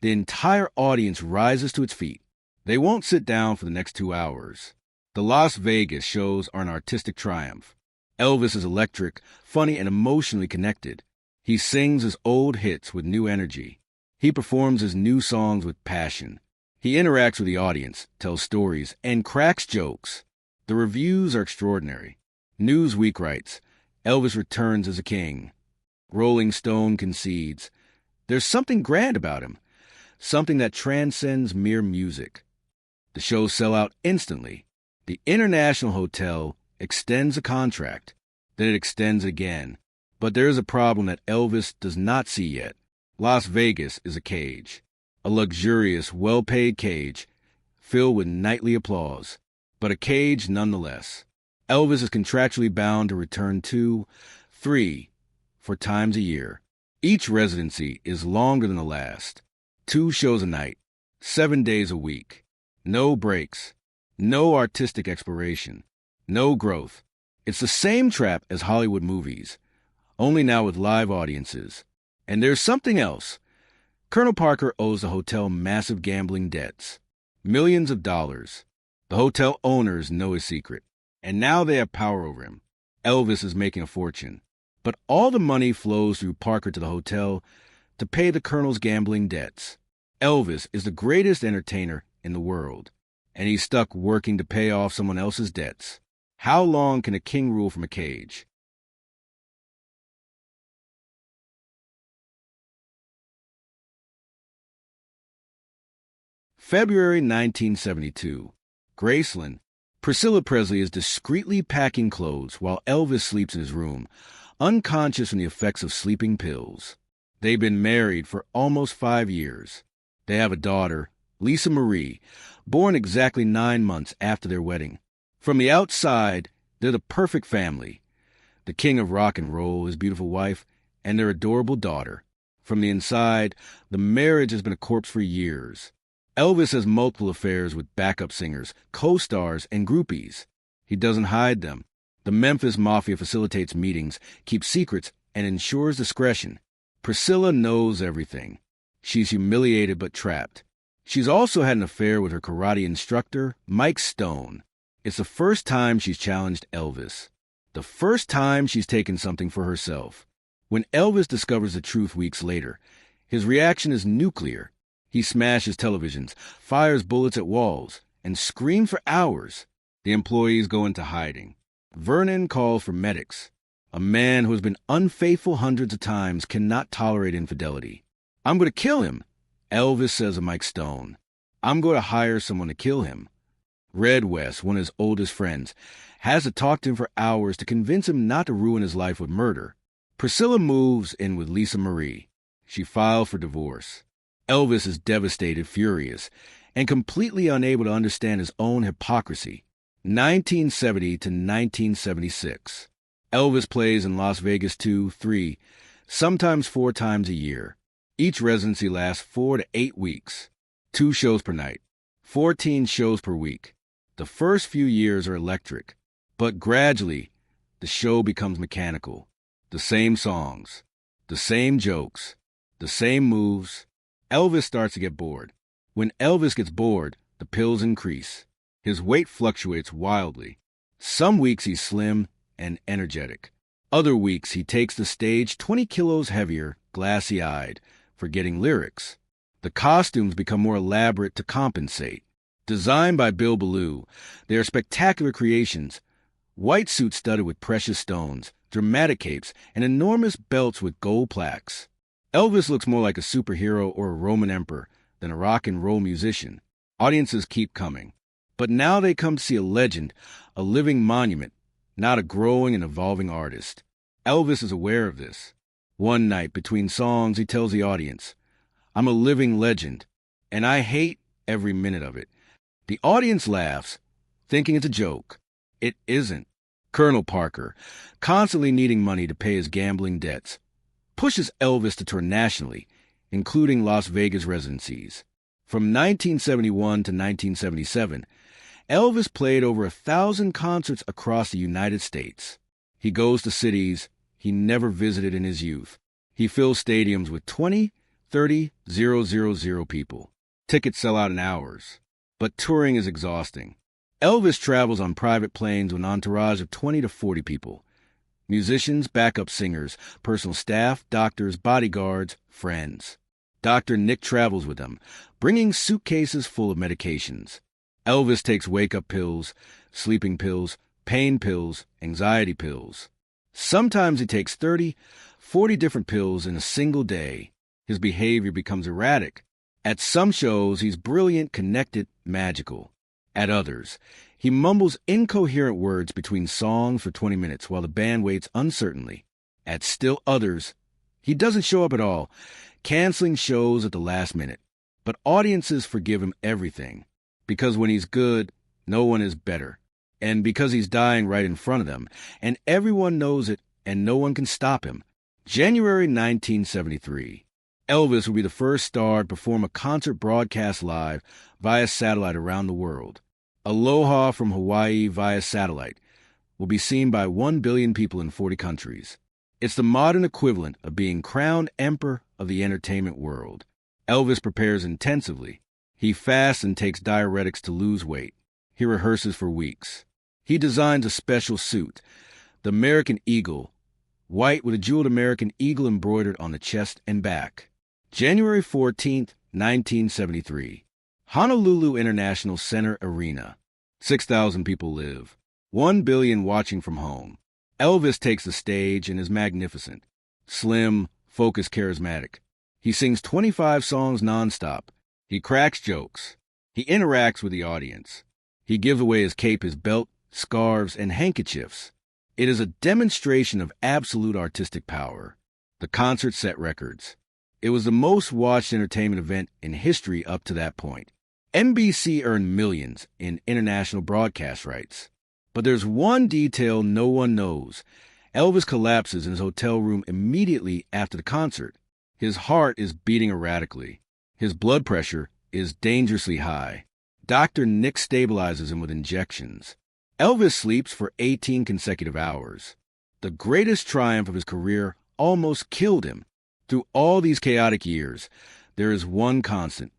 the entire audience rises to its feet. They won't sit down for the next 2 hours. The Las Vegas shows are an artistic triumph. Elvis is electric, funny, and emotionally connected. He sings his old hits with new energy. He performs his new songs with passion. He interacts with the audience, tells stories, and cracks jokes. The reviews are extraordinary. Newsweek writes, Elvis returns as a king. Rolling Stone concedes, there's something grand about him, something that transcends mere music. The shows sell out instantly. The International Hotel extends a contract, then it extends again. But there is a problem that Elvis does not see yet. Las Vegas is a cage, a luxurious, well-paid cage, filled with nightly applause, but a cage nonetheless. Elvis is contractually bound to return 2, 3, 4 times a year. Each residency is longer than the last. 2 shows a night, 7 days a week. No breaks, no artistic exploration, no growth. It's the same trap as Hollywood movies, only now with live audiences. And there's something else. Colonel Parker owes the hotel massive gambling debts. Millions of dollars. The hotel owners know his secret, and now they have power over him. Elvis is making a fortune. But all the money flows through Parker to the hotel to pay the Colonel's gambling debts. Elvis is the greatest entertainer in the world, and he's stuck working to pay off someone else's debts. How long can a king rule from a cage? February 1972. Graceland. Priscilla Presley is discreetly packing clothes while Elvis sleeps in his room, unconscious from the effects of sleeping pills. They've been married for almost 5 years. They have a daughter, Lisa Marie, born exactly 9 months after their wedding. From the outside, they're the perfect family. The king of rock and roll, his beautiful wife, and their adorable daughter. From the inside, the marriage has been a corpse for years. Elvis has multiple affairs with backup singers, co-stars, and groupies. He doesn't hide them. The Memphis Mafia facilitates meetings, keeps secrets, and ensures discretion. Priscilla knows everything. She's humiliated but trapped. She's also had an affair with her karate instructor, Mike Stone. It's the first time she's challenged Elvis. The first time she's taken something for herself. When Elvis discovers the truth weeks later, his reaction is nuclear. He smashes televisions, fires bullets at walls, and screams for hours. The employees go into hiding. Vernon calls for medics. A man who has been unfaithful hundreds of times cannot tolerate infidelity. "I'm going to kill him," Elvis says of Mike Stone. "I'm going to hire someone to kill him." Red West, one of his oldest friends, has to talk to him for hours to convince him not to ruin his life with murder. Priscilla moves in with Lisa Marie. She filed for divorce. Elvis is devastated, furious, and completely unable to understand his own hypocrisy. 1970 to 1976. Elvis plays in Las Vegas 2, 3, sometimes 4 times a year. Each residency lasts 4 to 8 weeks. 2 shows per night. 14 shows per week. The first few years are electric, but gradually, the show becomes mechanical. The same songs, the same jokes, the same moves. Elvis starts to get bored. When Elvis gets bored, the pills increase. His weight fluctuates wildly. Some weeks he's slim and energetic. Other weeks he takes the stage 20 kilos heavier, glassy-eyed, forgetting lyrics. The costumes become more elaborate to compensate. Designed by Bill Ballou, they are spectacular creations. White suits studded with precious stones, dramatic capes, and enormous belts with gold plaques. Elvis looks more like a superhero or a Roman emperor than a rock and roll musician. Audiences keep coming. But now they come to see a legend, a living monument, not a growing and evolving artist. Elvis is aware of this. One night, between songs, he tells the audience, "I'm a living legend, and I hate every minute of it." The audience laughs, thinking it's a joke. It isn't. Colonel Parker, constantly needing money to pay his gambling debts, pushes Elvis to tour nationally, including Las Vegas residencies. From 1971 to 1977, Elvis played over 1,000 concerts across the United States. He goes to cities he never visited in his youth. He fills stadiums with 20, 30, 000 people. Tickets sell out in hours. But touring is exhausting. Elvis travels on private planes with an entourage of 20 to 40 people. Musicians, backup singers, personal staff, doctors, bodyguards, friends. Dr. Nick travels with them, bringing suitcases full of medications. Elvis takes wake-up pills, sleeping pills, pain pills, anxiety pills. Sometimes he takes 30, 40 different pills in a single day. His behavior becomes erratic. At some shows, he's brilliant, connected, magical. At others, he mumbles incoherent words between songs for 20 minutes while the band waits uncertainly. At still others, he doesn't show up at all, canceling shows at the last minute. But audiences forgive him everything. Because when he's good, no one is better. And because he's dying right in front of them, and everyone knows it, and no one can stop him. January 1973. Elvis will be the first star to perform a concert broadcast live via satellite around the world. Aloha from Hawaii via satellite will be seen by 1 billion people in 40 countries. It's the modern equivalent of being crowned emperor of the entertainment world. Elvis prepares intensively. He fasts and takes diuretics to lose weight. He rehearses for weeks. He designs a special suit, the American Eagle, white with a jeweled American eagle embroidered on the chest and back. January 14th, 1973. Honolulu International Center Arena. 6,000 people live. 1 billion watching from home. Elvis takes the stage and is magnificent. Slim, focused, charismatic. He sings 25 songs nonstop. He cracks jokes. He interacts with the audience. He gives away his cape, his belt, scarves, and handkerchiefs. It is a demonstration of absolute artistic power. The concert set records. It was the most watched entertainment event in history up to that point. NBC earned millions in international broadcast rights. But there's one detail no one knows. Elvis collapses in his hotel room immediately after the concert. His heart is beating erratically. His blood pressure is dangerously high. Dr. Nick stabilizes him with injections. Elvis sleeps for 18 consecutive hours. The greatest triumph of his career almost killed him. Through all these chaotic years, there is one constant.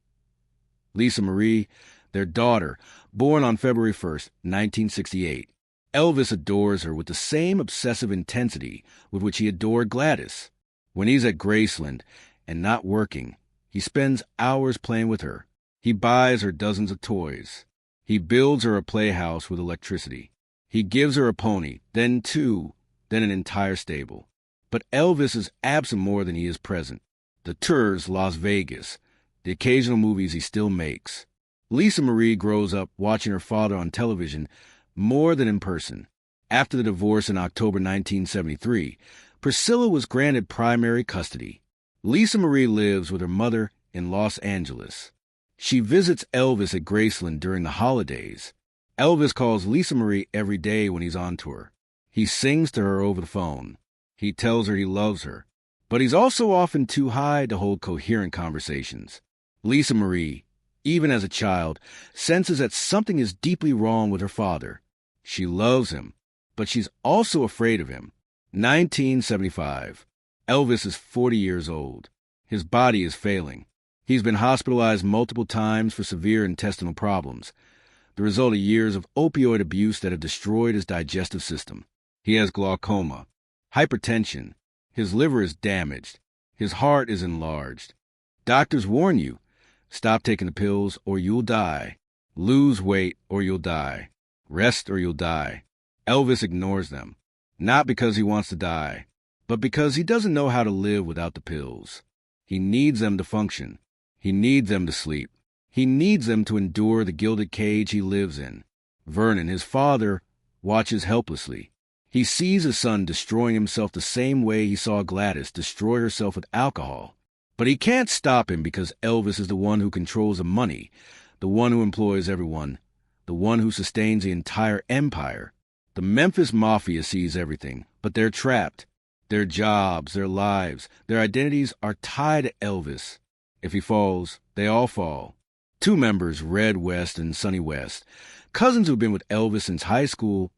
Lisa Marie, their daughter, born on February 1st, 1968. Elvis adores her with the same obsessive intensity with which he adored Gladys. When he's at Graceland and not working, he spends hours playing with her. He buys her dozens of toys. He builds her a playhouse with electricity. He gives her a pony, then two, then an entire stable. But Elvis is absent more than he is present. The tours, Las Vegas, the occasional movies he still makes. Lisa Marie grows up watching her father on television more than in person. After the divorce in October 1973, Priscilla was granted primary custody. Lisa Marie lives with her mother in Los Angeles. She visits Elvis at Graceland during the holidays. Elvis calls Lisa Marie every day when he's on tour. He sings to her over the phone. He tells her he loves her. But he's also often too high to hold coherent conversations. Lisa Marie, even as a child, senses that something is deeply wrong with her father. She loves him, but she's also afraid of him. 1975. Elvis is 40 years old. His body is failing. He's been hospitalized multiple times for severe intestinal problems, the result of years of opioid abuse that have destroyed his digestive system. He has glaucoma, hypertension. His liver is damaged. His heart is enlarged. Doctors warn you, stop taking the pills or you'll die. Lose weight or you'll die. Rest or you'll die. Elvis ignores them, not because he wants to die, but because he doesn't know how to live without the pills. He needs them to function. He needs them to sleep. He needs them to endure the gilded cage he lives in. Vernon, his father, watches helplessly. He sees his son destroying himself the same way he saw Gladys destroy herself with alcohol. But he can't stop him because Elvis is the one who controls the money, the one who employs everyone, the one who sustains the entire empire. The Memphis Mafia sees everything, but they're trapped. Their jobs, their lives, their identities are tied to Elvis. If he falls, they all fall. Two members, Red West and Sonny West, cousins who've been with Elvis since high school,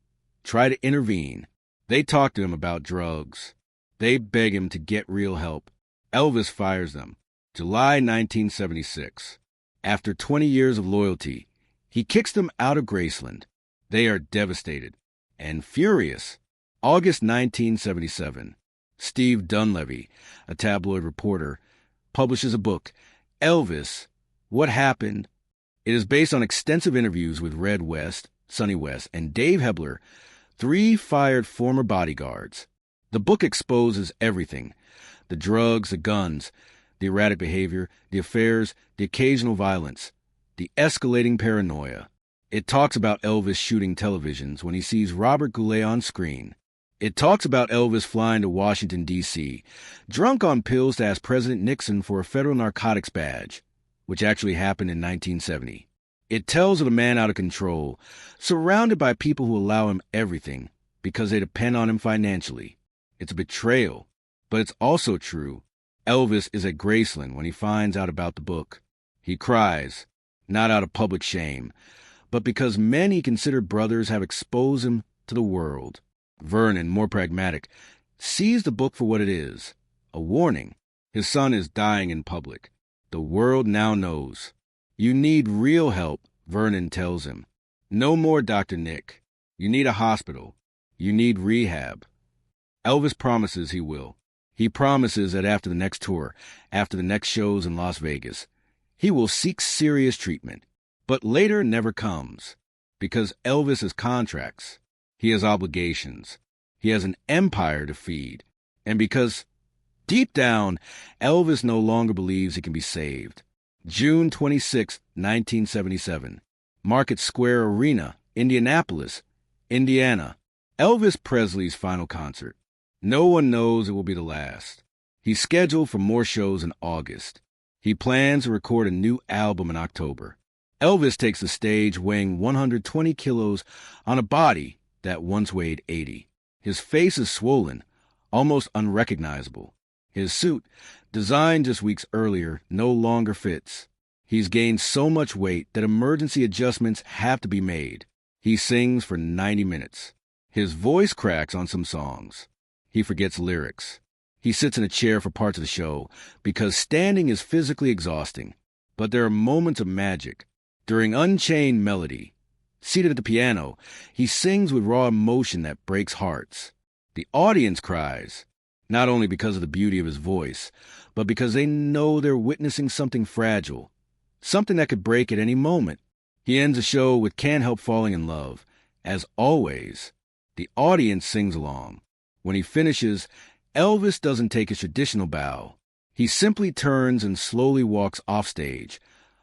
try to intervene. They talk to him about drugs. They beg him to get real help. Elvis fires them. July 1976. After 20 years of loyalty, he kicks them out of Graceland. They are devastated and furious. August 1977. Steve Dunleavy, a tabloid reporter, publishes a book, Elvis, What Happened? It is based on extensive interviews with Red West, Sonny West, and Dave Hebler, three fired former bodyguards. The book exposes everything: the drugs, the guns, the erratic behavior, the affairs, the occasional violence, the escalating paranoia. It talks about Elvis shooting televisions when he sees Robert Goulet on screen. It talks about Elvis flying to Washington, D.C., drunk on pills to ask President Nixon for a federal narcotics badge, which actually happened in 1970. It tells of a man out of control, surrounded by people who allow him everything because they depend on him financially. It's a betrayal, but it's also true. Elvis is at Graceland when he finds out about the book. He cries, not out of public shame, but because men he considered brothers have exposed him to the world. Vernon, more pragmatic, sees the book for what it is, a warning. His son is dying in public. The world now knows. You need real help, Vernon tells him. No more Dr. Nick. You need a hospital. You need rehab. Elvis promises he will. He promises that after the next tour, after the next shows in Las Vegas, he will seek serious treatment. But later never comes, because Elvis has contracts. He has obligations. He has an empire to feed. And because, deep down, Elvis no longer believes he can be saved. June 26, 1977. Market Square Arena, Indianapolis, Indiana. Elvis Presley's final concert. No one knows it will be the last. He's scheduled for more shows in August. He plans to record a new album in October. Elvis takes the stage weighing 120 kilos on a body that once weighed 80. His face is swollen, almost unrecognizable. His suit, designed just weeks earlier, no longer fits. He's gained so much weight that emergency adjustments have to be made. He sings for 90 minutes. His voice cracks on some songs. He forgets lyrics. He sits in a chair for parts of the show because standing is physically exhausting. But there are moments of magic. During Unchained Melody, seated at the piano, he sings with raw emotion that breaks hearts. The audience cries, not only because of the beauty of his voice, but because they know they're witnessing something fragile, something that could break at any moment. He ends the show with Can't Help Falling in Love. As always, the audience sings along. When he finishes, Elvis doesn't take his traditional bow. He simply turns and slowly walks off stage,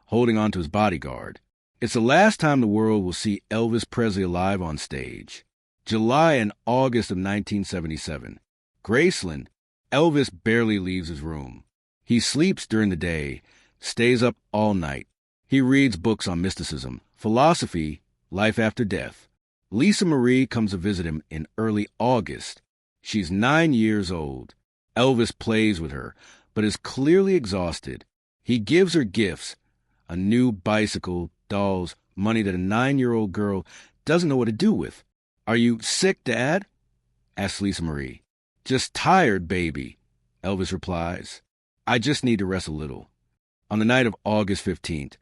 holding on to his bodyguard. It's the last time the world will see Elvis Presley alive on stage. July and August of 1977. Graceland, Elvis barely leaves his room. He sleeps during the day, stays up all night. He reads books on mysticism, philosophy, life after death. Lisa Marie comes to visit him in early August. She's 9 years old. Elvis plays with her, but is clearly exhausted. He gives her gifts, a new bicycle, dolls, money that a 9-year-old girl doesn't know what to do with. "Are you sick, Dad?" asks Lisa Marie. "Just tired, baby," Elvis replies. "I just need to rest a little." On the night of August 15th,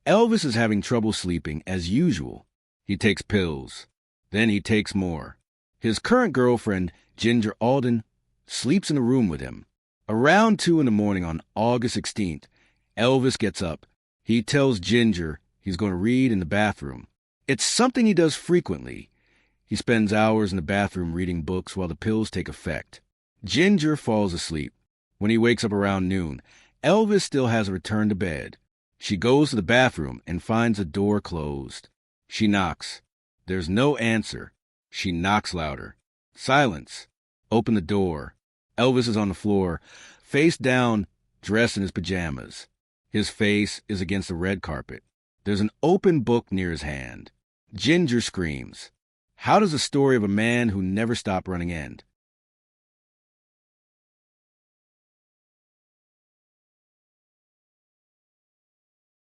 Elvis is having trouble sleeping as usual. He takes pills. Then he takes more. His current girlfriend, Ginger Alden, sleeps in a room with him. Around 2 in the morning on August 16th, Elvis gets up. He tells Ginger he's going to read in the bathroom. It's something he does frequently. He spends hours in the bathroom reading books while the pills take effect. Ginger falls asleep. When he wakes up around noon, Elvis still hasn't returned to bed. She goes to the bathroom and finds the door closed. She knocks. There's no answer. She knocks louder. Silence. Open the door. Elvis is on the floor, face down, dressed in his pajamas. His face is against the red carpet. There's an open book near his hand. Ginger screams. How does the story of a man who never stopped running end?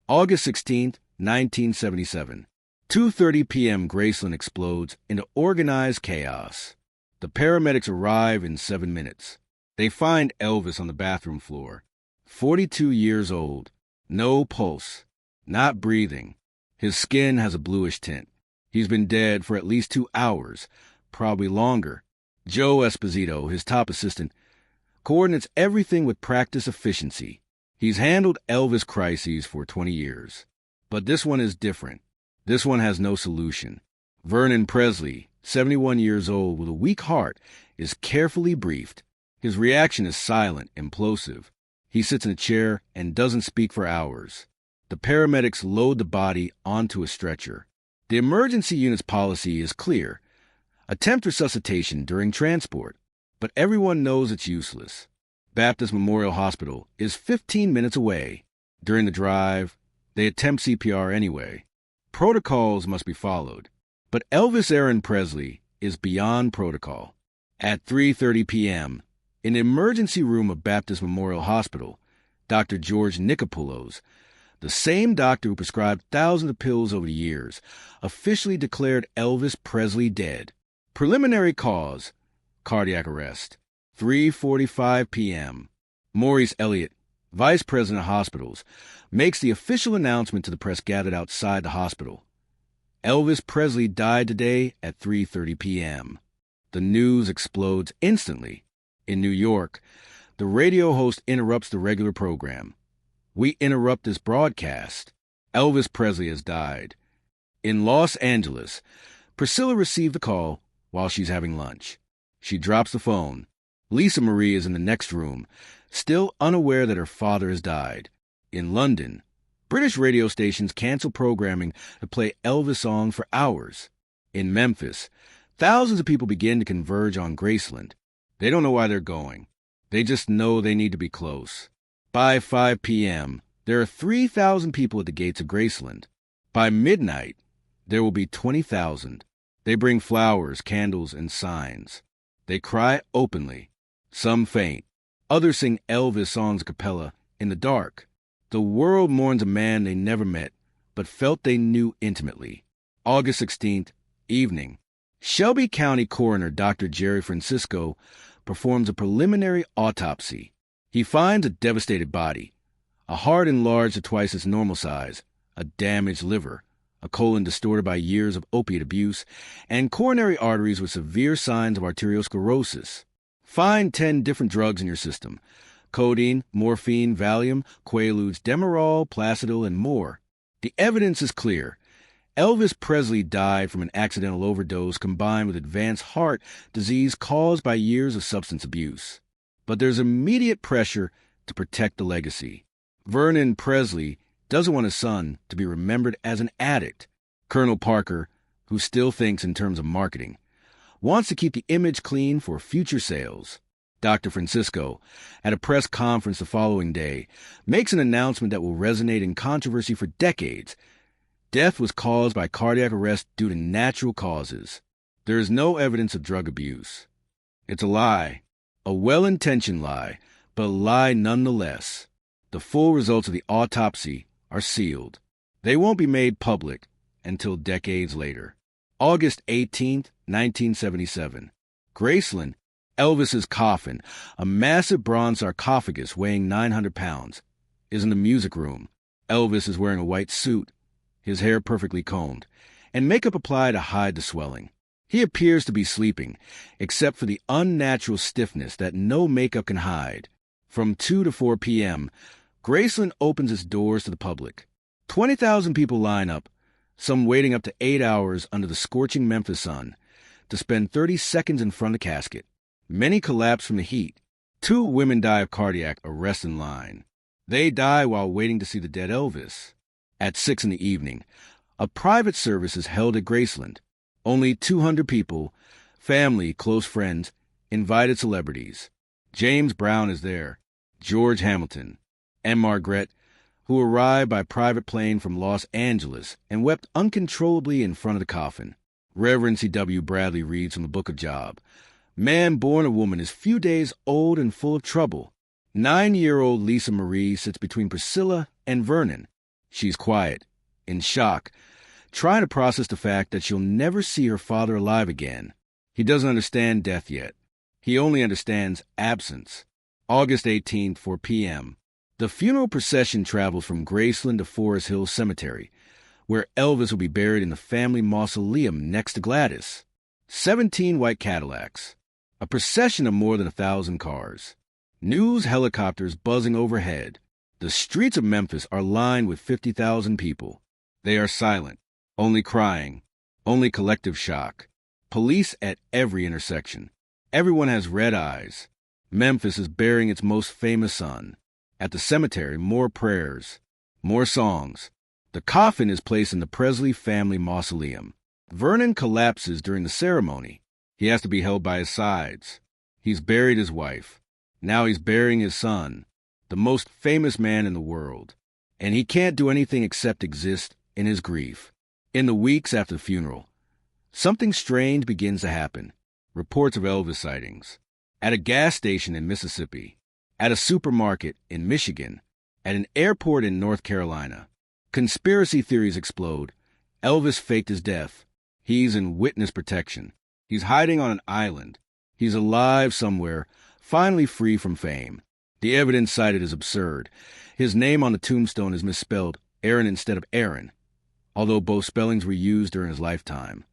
August 16th, 1977. 2:30 p.m. Graceland explodes into organized chaos. The paramedics arrive in 7 minutes. They find Elvis on the bathroom floor. 42 years old. No pulse. Not breathing. His skin has a bluish tint. He's been dead for at least 2 hours, probably longer. Joe Esposito, his top assistant, coordinates everything with practice efficiency. He's handled Elvis crises for 20 years. But this one is different. This one has no solution. Vernon Presley, 71 years old with a weak heart, is carefully briefed. His reaction is silent, implosive. He sits in a chair and doesn't speak for hours. The paramedics load the body onto a stretcher. The emergency unit's policy is clear. Attempt resuscitation during transport. But everyone knows it's useless. Baptist Memorial Hospital is 15 minutes away. During the drive, they attempt CPR anyway. Protocols must be followed. But Elvis Aaron Presley is beyond protocol. At 3:30 p.m., in the emergency room of Baptist Memorial Hospital, Dr. George Nicopulos, the same doctor who prescribed thousands of pills over the years, officially declared Elvis Presley dead. Preliminary cause, cardiac arrest. 3:45 p.m. Maurice Elliott, vice president of hospitals, makes the official announcement to the press gathered outside the hospital. Elvis Presley died today at 3:30 p.m. The news explodes instantly. In New York, the radio host interrupts the regular program. "We interrupt this broadcast. Elvis Presley has died." In Los Angeles, Priscilla received the call while she's having lunch. She drops the phone. Lisa Marie is in the next room, still unaware that her father has died. In London, British radio stations cancel programming to play Elvis songs for hours. In Memphis, thousands of people begin to converge on Graceland. They don't know why they're going. They just know they need to be close. By 5 p.m., there are 3,000 people at the gates of Graceland. By midnight, there will be 20,000. They bring flowers, candles, and signs. They cry openly. Some faint. Others sing Elvis songs a cappella in the dark. The world mourns a man they never met, but felt they knew intimately. August 16th, evening. Shelby County Coroner Dr. Jerry Francisco performs a preliminary autopsy. He finds a devastated body, a heart enlarged to twice its normal size, a damaged liver, a colon distorted by years of opiate abuse, and coronary arteries with severe signs of arteriosclerosis. Find 10 different drugs in your system: codeine, morphine, Valium, Quaaludes, Demerol, Placidil, and more. The evidence is clear. Elvis Presley died from an accidental overdose combined with advanced heart disease caused by years of substance abuse. But there's immediate pressure to protect the legacy. Vernon Presley doesn't want his son to be remembered as an addict. Colonel Parker, who still thinks in terms of marketing, wants to keep the image clean for future sales. Dr. Francisco, at a press conference the following day, makes an announcement that will resonate in controversy for decades. Death was caused by cardiac arrest due to natural causes. There is no evidence of drug abuse. It's a lie, a well-intentioned lie, but a lie nonetheless. The full results of the autopsy are sealed. They won't be made public until decades later. August 18th, 1977. Graceland, Elvis's coffin, a massive bronze sarcophagus weighing 900 pounds, is in the music room. Elvis is wearing a white suit, his hair perfectly combed, and makeup applied to hide the swelling. He appears to be sleeping, except for the unnatural stiffness that no makeup can hide. From 2 to 4 p.m., Graceland opens its doors to the public. 20,000 people line up, some waiting up to 8 hours under the scorching Memphis sun, to spend 30 seconds in front of the casket. Many collapse from the heat. 2 women die of cardiac arrest in line. They die while waiting to see the dead Elvis. At 6 in the evening, a private service is held at Graceland. Only 200 people, family, close friends, invited celebrities. James Brown is there, George Hamilton, and Margaret, who arrived by private plane from Los Angeles and wept uncontrollably in front of the coffin. Reverend C.W. Bradley reads from the Book of Job. Man born of woman is few days old and full of trouble. 9-year-old Lisa Marie sits between Priscilla and Vernon. She's quiet, in shock, trying to process the fact that she'll never see her father alive again. He doesn't understand death yet. He only understands absence. August 18th, 4 p.m. The funeral procession travels from Graceland to Forest Hill Cemetery, where Elvis will be buried in the family mausoleum next to Gladys. 17 white Cadillacs. A procession of more than 1,000 cars. News helicopters buzzing overhead. The streets of Memphis are lined with 50,000 people. They are silent, only crying, only collective shock. Police at every intersection. Everyone has red eyes. Memphis is burying its most famous son. At the cemetery, more prayers, more songs. The coffin is placed in the Presley family mausoleum. Vernon collapses during the ceremony. He has to be held by his sides. He's buried his wife. Now he's burying his son, the most famous man in the world. And he can't do anything except exist in his grief. In the weeks after the funeral, something strange begins to happen. Reports of Elvis sightings. At a gas station in Mississippi. At a supermarket in Michigan. At an airport in North Carolina. Conspiracy theories explode. Elvis faked his death. He's in witness protection. He's hiding on an island. He's alive somewhere, finally free from fame. The evidence cited is absurd. His name on the tombstone is misspelled Aaron instead of Aaron, although both spellings were used during his lifetime.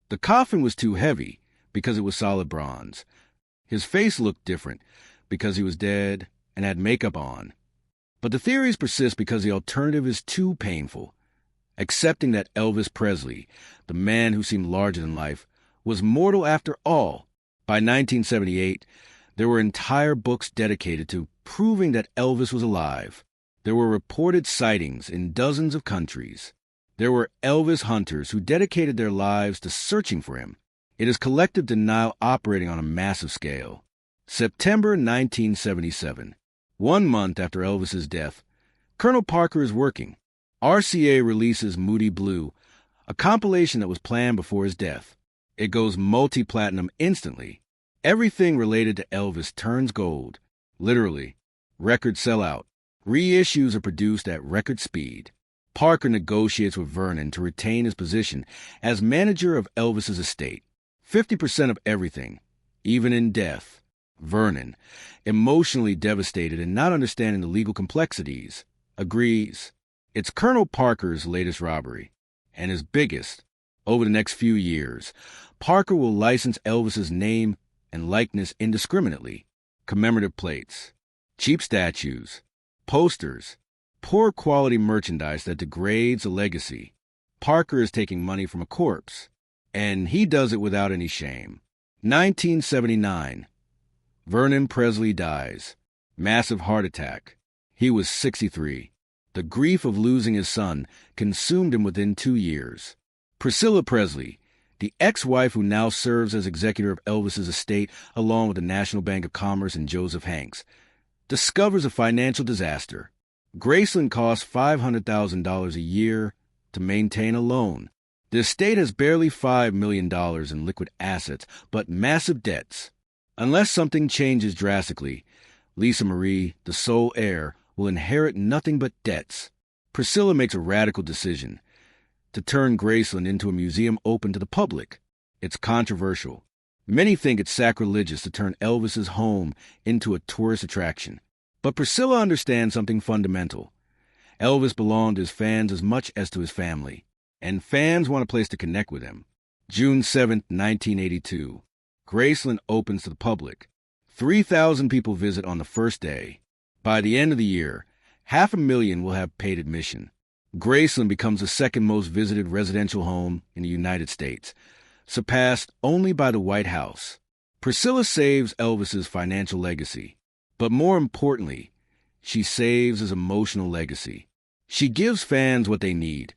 The coffin was too heavy because it was solid bronze. His face looked different because he was dead and had makeup on. But the theories persist because the alternative is too painful. Accepting that Elvis Presley, the man who seemed larger than life, was mortal after all. By 1978, there were entire books dedicated to proving that Elvis was alive. There were reported sightings in dozens of countries. There were Elvis hunters who dedicated their lives to searching for him. It is collective denial operating on a massive scale. September 1977. 1 month after Elvis's death, Colonel Parker is working. RCA releases Moody Blue, a compilation that was planned before his death. It goes multi-platinum instantly. Everything related to Elvis turns gold. Literally. Record sellout. Reissues are produced at record speed. Parker negotiates with Vernon to retain his position as manager of Elvis's estate. 50% of everything, even in death. Vernon, emotionally devastated and not understanding the legal complexities, agrees. It's Colonel Parker's latest robbery, and his biggest. Over the next few years, Parker will license Elvis's name and likeness indiscriminately. Commemorative plates, cheap statues, posters, poor quality merchandise that degrades a legacy. Parker is taking money from a corpse, and he does it without any shame. 1979. Vernon Presley dies. Massive heart attack. He was 63. The grief of losing his son consumed him within 2 years. Priscilla Presley, the ex-wife who now serves as executor of Elvis's estate along with the National Bank of Commerce and Joseph Hanks, discovers a financial disaster. Graceland costs $500,000 a year to maintain alone. The estate has barely $5 million in liquid assets, but massive debts. Unless something changes drastically, Lisa Marie, the sole heir, will inherit nothing but debts. Priscilla makes a radical decision to turn Graceland into a museum open to the public. It's controversial. Many think it's sacrilegious to turn Elvis's home into a tourist attraction. But Priscilla understands something fundamental. Elvis belonged to his fans as much as to his family, and fans want a place to connect with him. June 7, 1982. Graceland opens to the public. 3,000 people visit on the first day. By the end of the year, 500,000 will have paid admission. Graceland becomes the second most visited residential home in the United States, surpassed only by the White House. Priscilla saves Elvis's financial legacy, but more importantly, she saves his emotional legacy. She gives fans what they need,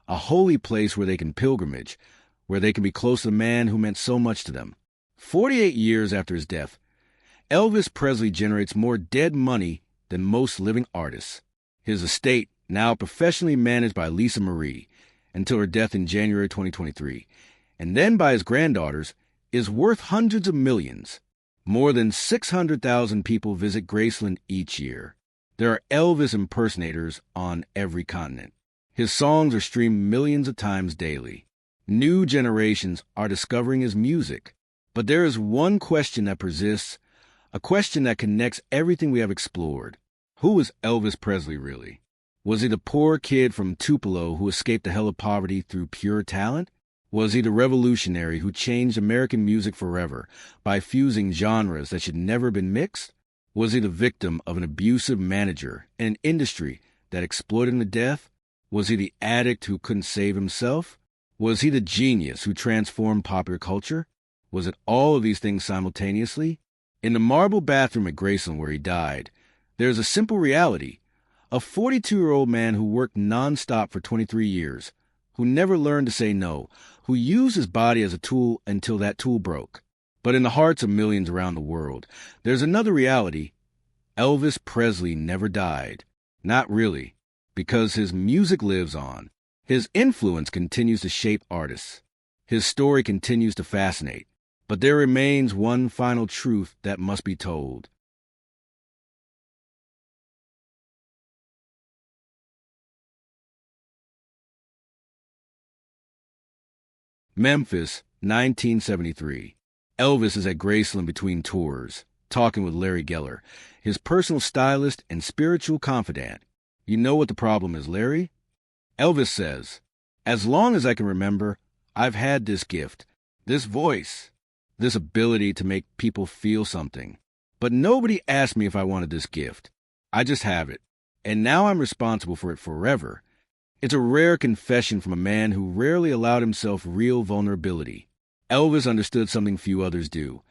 a holy place where they can pilgrimage, where they can be close to the man who meant so much to them. 48 years after his death, Elvis Presley generates more dead money than most living artists. His estate, now professionally managed by Lisa Marie until her death in January 2023, and then by his granddaughters, is worth hundreds of millions. More than 600,000 people visit Graceland each year. There are Elvis impersonators on every continent. His songs are streamed millions of times daily. New generations are discovering his music. But there is one question that persists, a question that connects everything we have explored. Who was Elvis Presley really? Was he the poor kid from Tupelo who escaped the hell of poverty through pure talent? Was he the revolutionary who changed American music forever by fusing genres that should never have been mixed? Was he the victim of an abusive manager in an industry that exploited him to death? Was he the addict who couldn't save himself? Was he the genius who transformed popular culture? Was it all of these things simultaneously? In the marble bathroom at Graceland where he died, there is a simple reality. A 42-year-old man who worked nonstop for 23 years, who never learned to say no, who used his body as a tool until that tool broke. But in the hearts of millions around the world, there's another reality. Elvis Presley never died. Not really, because his music lives on. His influence continues to shape artists. His story continues to fascinate. But there remains one final truth that must be told. Memphis, 1973. Elvis is at Graceland between tours, talking with Larry Geller, his personal stylist and spiritual confidant. You know what the problem is, Larry? Elvis says, "As long as I can remember, I've had this gift, this voice, this ability to make people feel something. But nobody asked me if I wanted this gift. I just have it. And now I'm responsible for it forever." It's a rare confession from a man who rarely allowed himself real vulnerability. Elvis understood something few others do.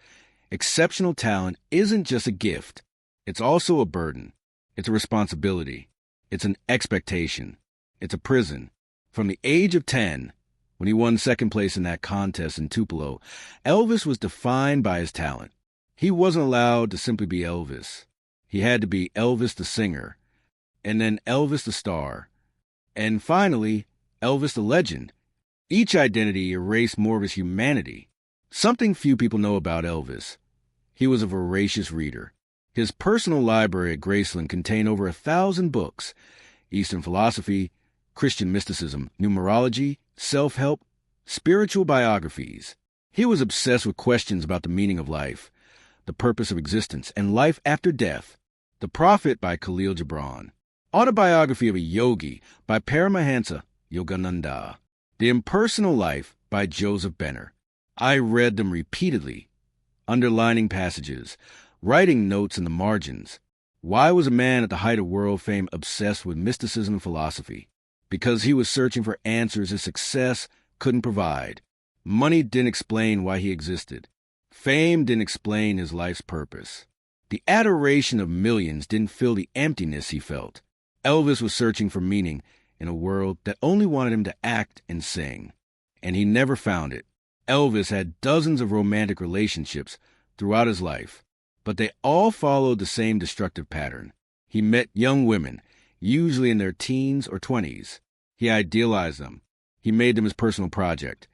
Exceptional talent isn't just a gift. It's also a burden. It's a responsibility. It's an expectation. It's a prison. From the age of 10, when he won second place in that contest in Tupelo, Elvis was defined by his talent. He wasn't allowed to simply be Elvis. He had to be Elvis the singer, and then Elvis the star, and finally, Elvis the legend. Each identity erased more of his humanity. Something few people know about Elvis. He was a voracious reader. His personal library at Graceland contained over 1,000 books: Eastern philosophy, Christian mysticism, numerology, self-help, spiritual biographies. He was obsessed with questions about the meaning of life, the purpose of existence, and life after death. The Prophet by Khalil Gibran. Autobiography of a Yogi by Paramahansa Yogananda. The Impersonal Life by Joseph Benner. I read them repeatedly, underlining passages, writing notes in the margins. Why was a man at the height of world fame obsessed with mysticism and philosophy? Because he was searching for answers his success couldn't provide. Money didn't explain why he existed. Fame didn't explain his life's purpose. The adoration of millions didn't fill the emptiness he felt. Elvis was searching for meaning in a world that only wanted him to act and sing. And he never found it. Elvis had dozens of romantic relationships throughout his life, but they all followed the same destructive pattern. He met young women, usually in their teens or 20s. He idealized them. He made them his personal project.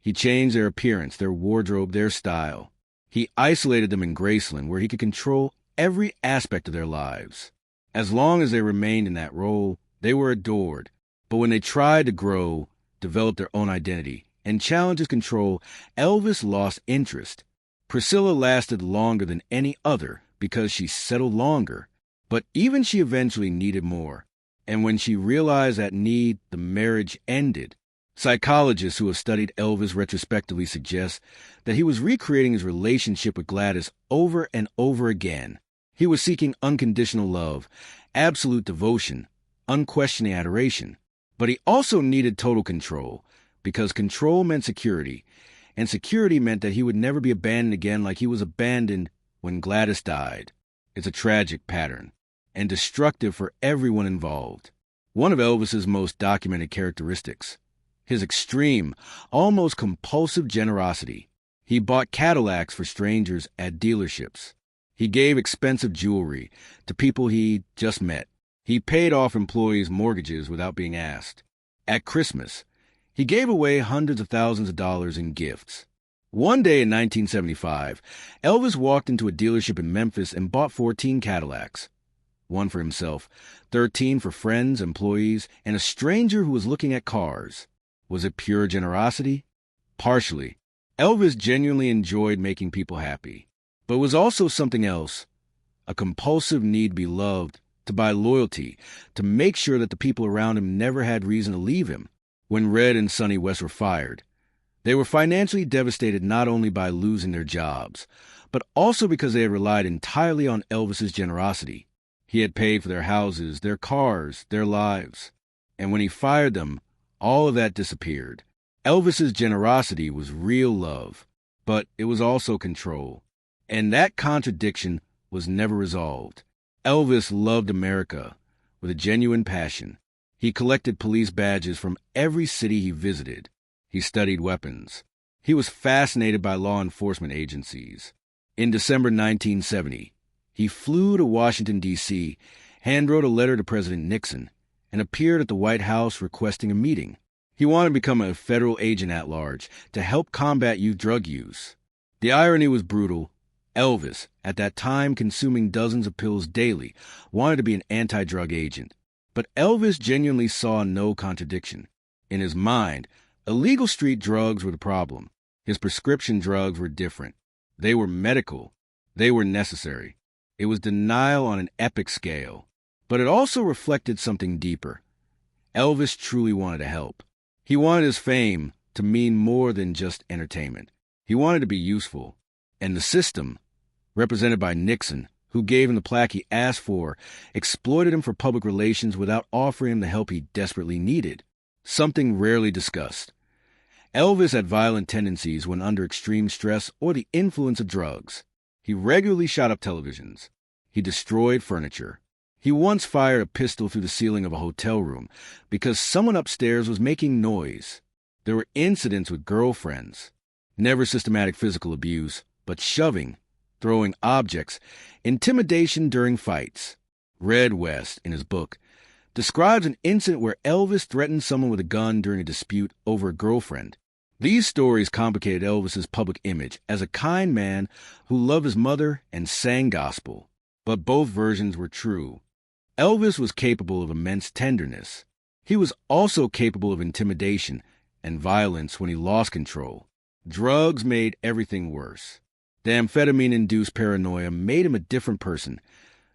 He changed their appearance, their wardrobe, their style. He isolated them in Graceland, where he could control every aspect of their lives. As long as they remained in that role, they were adored. But when they tried to grow, develop their own identity, and challenge his control, Elvis lost interest. Priscilla lasted longer than any other because she settled longer. But even she eventually needed more. And when she realized that need, the marriage ended. Psychologists who have studied Elvis retrospectively suggest that he was recreating his relationship with Gladys over and over again. He was seeking unconditional love, absolute devotion, unquestioning adoration. But he also needed total control, because control meant security, and security meant that he would never be abandoned again like he was abandoned when Gladys died. It's a tragic pattern, and destructive for everyone involved. One of Elvis's most documented characteristics: his extreme, almost compulsive generosity. He bought Cadillacs for strangers at dealerships. He gave expensive jewelry to people he just met. He paid off employees' mortgages without being asked. At Christmas, he gave away hundreds of thousands of dollars in gifts. One day in 1975, Elvis walked into a dealership in Memphis and bought 14 Cadillacs. One for himself, 13 for friends, employees, and a stranger who was looking at cars. Was it pure generosity? Partially. Elvis genuinely enjoyed making people happy. But it was also something else. A compulsive need to be loved, to buy loyalty, to make sure that the people around him never had reason to leave him. When Red and Sonny West were fired, they were financially devastated not only by losing their jobs, but also because they had relied entirely on Elvis's generosity. He had paid for their houses, their cars, their lives. And when he fired them, all of that disappeared. Elvis's generosity was real love, but it was also control. And that contradiction was never resolved. Elvis loved America with a genuine passion. He collected police badges from every city he visited. He studied weapons. He was fascinated by law enforcement agencies. In December 1970, he flew to Washington, D.C., handwrote a letter to President Nixon, and appeared at the White House requesting a meeting. He wanted to become a federal agent at large to help combat youth drug use. The irony was brutal. Elvis, at that time consuming dozens of pills daily, wanted to be an anti-drug agent. But Elvis genuinely saw no contradiction. In his mind, illegal street drugs were the problem. His prescription drugs were different. They were medical. They were necessary. It was denial on an epic scale. But it also reflected something deeper. Elvis truly wanted to help. He wanted his fame to mean more than just entertainment. He wanted to be useful. And the system, represented by Nixon, who gave him the plaque he asked for, exploited him for public relations without offering him the help he desperately needed. Something rarely discussed. Elvis had violent tendencies when under extreme stress or the influence of drugs. He regularly shot up televisions. He destroyed furniture. He once fired a pistol through the ceiling of a hotel room because someone upstairs was making noise. There were incidents with girlfriends. Never systematic physical abuse, but shoving, throwing objects, intimidation during fights. Red West, in his book, describes an incident where Elvis threatened someone with a gun during a dispute over a girlfriend. These stories complicated Elvis's public image as a kind man who loved his mother and sang gospel. But both versions were true. Elvis was capable of immense tenderness. He was also capable of intimidation and violence when he lost control. Drugs made everything worse. The amphetamine-induced paranoia made him a different person,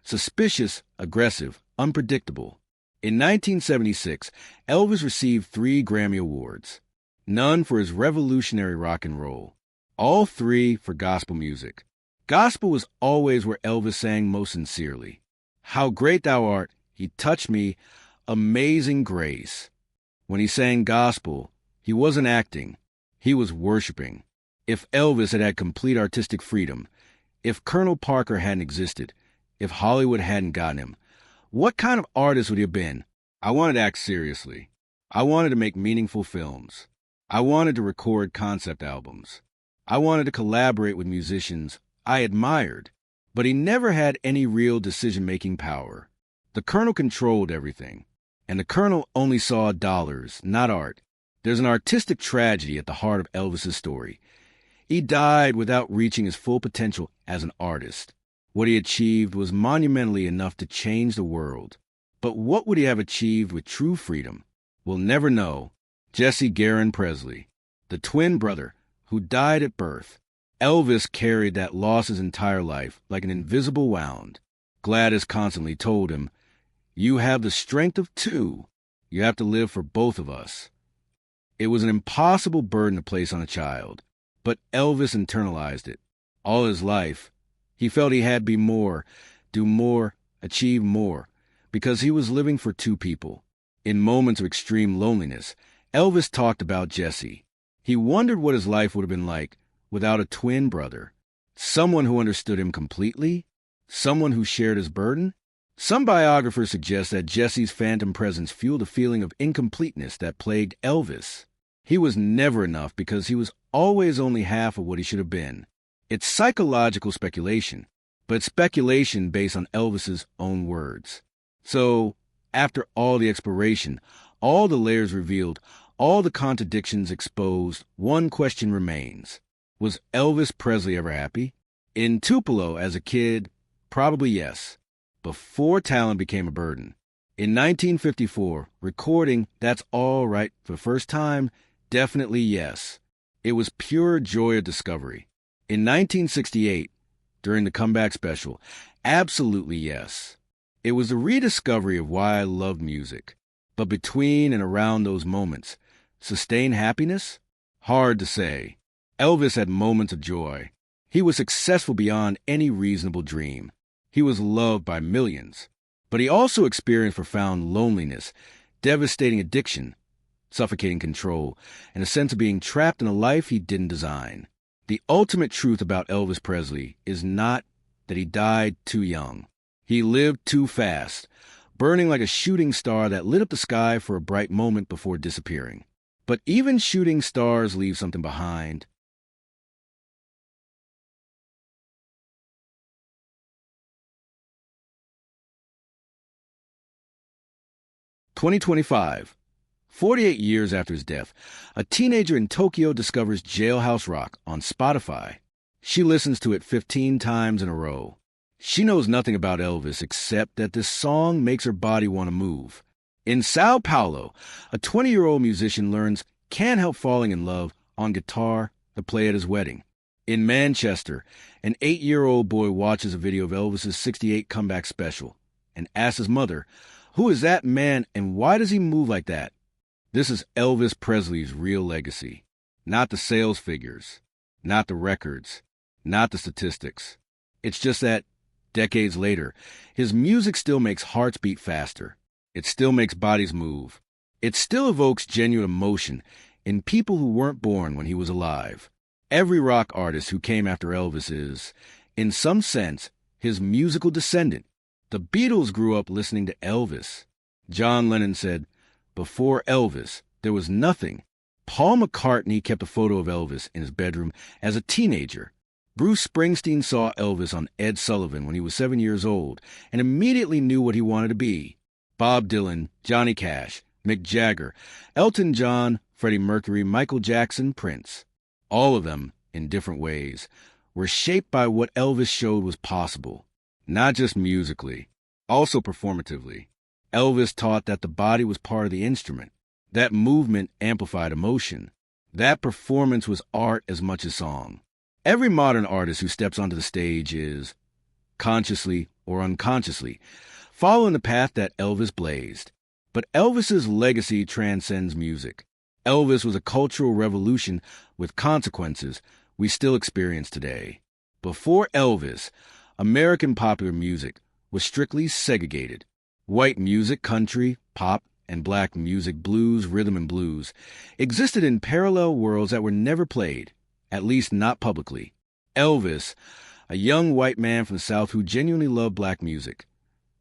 suspicious, aggressive, unpredictable. In 1976, Elvis received 3 Grammy Awards, none for his revolutionary rock and roll, all 3 for gospel music. Gospel was always where Elvis sang most sincerely. How great thou art, he touched me, amazing grace. When he sang gospel, he wasn't acting, he was worshiping. If Elvis had had complete artistic freedom, if Colonel Parker hadn't existed, if Hollywood hadn't gotten him, what kind of artist would he have been? I wanted to act seriously. I wanted to make meaningful films. I wanted to record concept albums. I wanted to collaborate with musicians I admired, but he never had any real decision-making power. The Colonel controlled everything, and the Colonel only saw dollars, not art. There's an artistic tragedy at the heart of Elvis's story. He died without reaching his full potential as an artist. What he achieved was monumentally enough to change the world. But what would he have achieved with true freedom? We'll never know. Jesse Garon Presley, the twin brother who died at birth. Elvis carried that loss his entire life like an invisible wound. Gladys constantly told him, "You have the strength of 2. You have to live for both of us." It was an impossible burden to place on a child, but Elvis internalized it. All his life, he felt he had to be more, do more, achieve more, because he was living for 2 people. In moments of extreme loneliness, Elvis talked about Jesse. He wondered what his life would have been like without a twin brother, someone who understood him completely, someone who shared his burden. Some biographers suggest that Jesse's phantom presence fueled a feeling of incompleteness that plagued Elvis. He was never enough because he was always only half of what he should have been. It's psychological speculation, but it's speculation based on Elvis's own words. So, after all the exploration, all the layers revealed, all the contradictions exposed, one question remains. Was Elvis Presley ever happy? In Tupelo as a kid, probably yes, before talent became a burden. In 1954, recording That's All Right for the first time, definitely yes. It was pure joy of discovery. In 1968, during the comeback special, absolutely yes. It was the rediscovery of why I loved music. But between and around those moments, sustained happiness? Hard to say. Elvis had moments of joy. He was successful beyond any reasonable dream. He was loved by millions. But he also experienced profound loneliness, devastating addiction, suffocating control, and a sense of being trapped in a life he didn't design. The ultimate truth about Elvis Presley is not that he died too young. He lived too fast, burning like a shooting star that lit up the sky for a bright moment before disappearing. But even shooting stars leave something behind. "2025. 48 years after his death, a teenager in Tokyo discovers Jailhouse Rock on Spotify. She listens to it 15 times in a row. She knows nothing about Elvis except that this song makes her body want to move. In Sao Paulo, a 20-year-old musician learns Can't Help Falling in Love on guitar to play at his wedding. In Manchester, an 8-year-old boy watches a video of Elvis's '68 comeback special and asks his mother, "Who is that man and why does he move like that?" This is Elvis Presley's real legacy. Not the sales figures, not the records, not the statistics. It's just that, decades later, his music still makes hearts beat faster. It still makes bodies move. It still evokes genuine emotion in people who weren't born when he was alive. Every rock artist who came after Elvis is, in some sense, his musical descendant. The Beatles grew up listening to Elvis. John Lennon said, "Before Elvis, there was nothing." Paul McCartney kept a photo of Elvis in his bedroom as a teenager. Bruce Springsteen saw Elvis on Ed Sullivan when he was 7 years old and immediately knew what he wanted to be. Bob Dylan, Johnny Cash, Mick Jagger, Elton John, Freddie Mercury, Michael Jackson, Prince. All of them, in different ways, were shaped by what Elvis showed was possible. Not just musically, also performatively. Elvis taught that the body was part of the instrument. That movement amplified emotion. That performance was art as much as song. Every modern artist who steps onto the stage is, consciously or unconsciously, following the path that Elvis blazed. But Elvis's legacy transcends music. Elvis was a cultural revolution with consequences we still experience today. Before Elvis, American popular music was strictly segregated. White music, country, pop, and black music, blues, rhythm and blues, existed in parallel worlds that were never played, at least not publicly. Elvis, a young white man from the South who genuinely loved black music,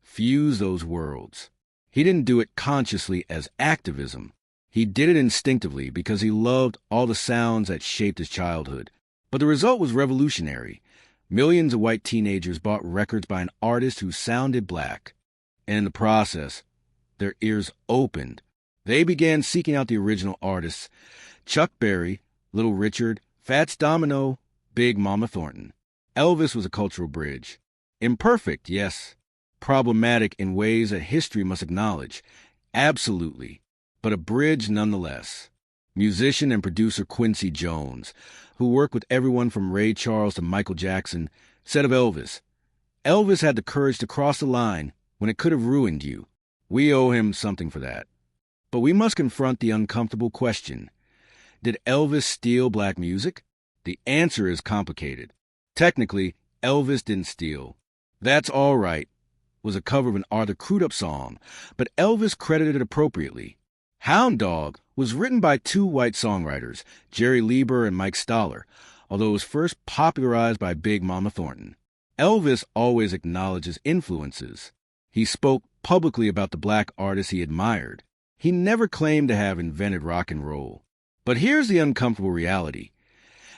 fused those worlds. He didn't do it consciously as activism. He did it instinctively because he loved all the sounds that shaped his childhood. But the result was revolutionary. Millions of white teenagers bought records by an artist who sounded black. And in the process, their ears opened. They began seeking out the original artists: Chuck Berry, Little Richard, Fats Domino, Big Mama Thornton. Elvis was a cultural bridge. Imperfect, yes. Problematic in ways that history must acknowledge. Absolutely. But a bridge nonetheless. Musician and producer Quincy Jones, who worked with everyone from Ray Charles to Michael Jackson, said of Elvis, "Elvis had the courage to cross the line when it could have ruined you. We owe him something for that." But we must confront the uncomfortable question. Did Elvis steal black music? The answer is complicated. Technically, Elvis didn't steal. That's All Right was a cover of an Arthur Crudup song, but Elvis credited it appropriately. Hound Dog was written by two white songwriters, Jerry Lieber and Mike Stoller, although it was first popularized by Big Mama Thornton. Elvis always acknowledged his influences. He spoke publicly about the black artists he admired. He never claimed to have invented rock and roll. But here's the uncomfortable reality.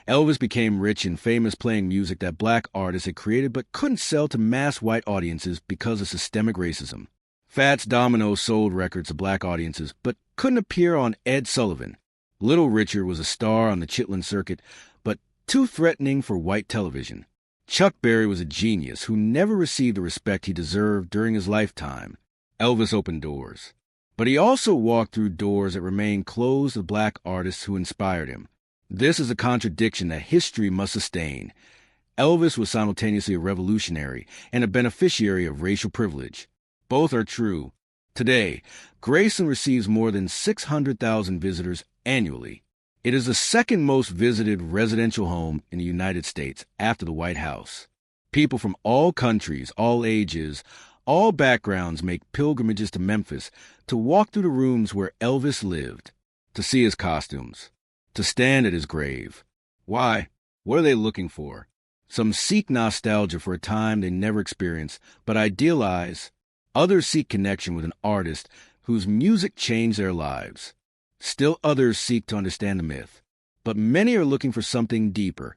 Elvis became rich and famous playing music that black artists had created but couldn't sell to mass white audiences because of systemic racism. Fats Domino sold records to black audiences but couldn't appear on Ed Sullivan. Little Richard was a star on the Chitlin circuit, but too threatening for white television. Chuck Berry was a genius who never received the respect he deserved during his lifetime. Elvis opened doors. But he also walked through doors that remained closed to black artists who inspired him. This is a contradiction that history must sustain. Elvis was simultaneously a revolutionary and a beneficiary of racial privilege. Both are true. Today, Graceland receives more than 600,000 visitors annually. It is the second most visited residential home in the United States after the White House. People from all countries, all ages, all backgrounds make pilgrimages to Memphis to walk through the rooms where Elvis lived, to see his costumes, to stand at his grave. Why? What are they looking for? Some seek nostalgia for a time they never experienced, but idealize. Others seek connection with an artist whose music changed their lives. Still others seek to understand the myth. But many are looking for something deeper,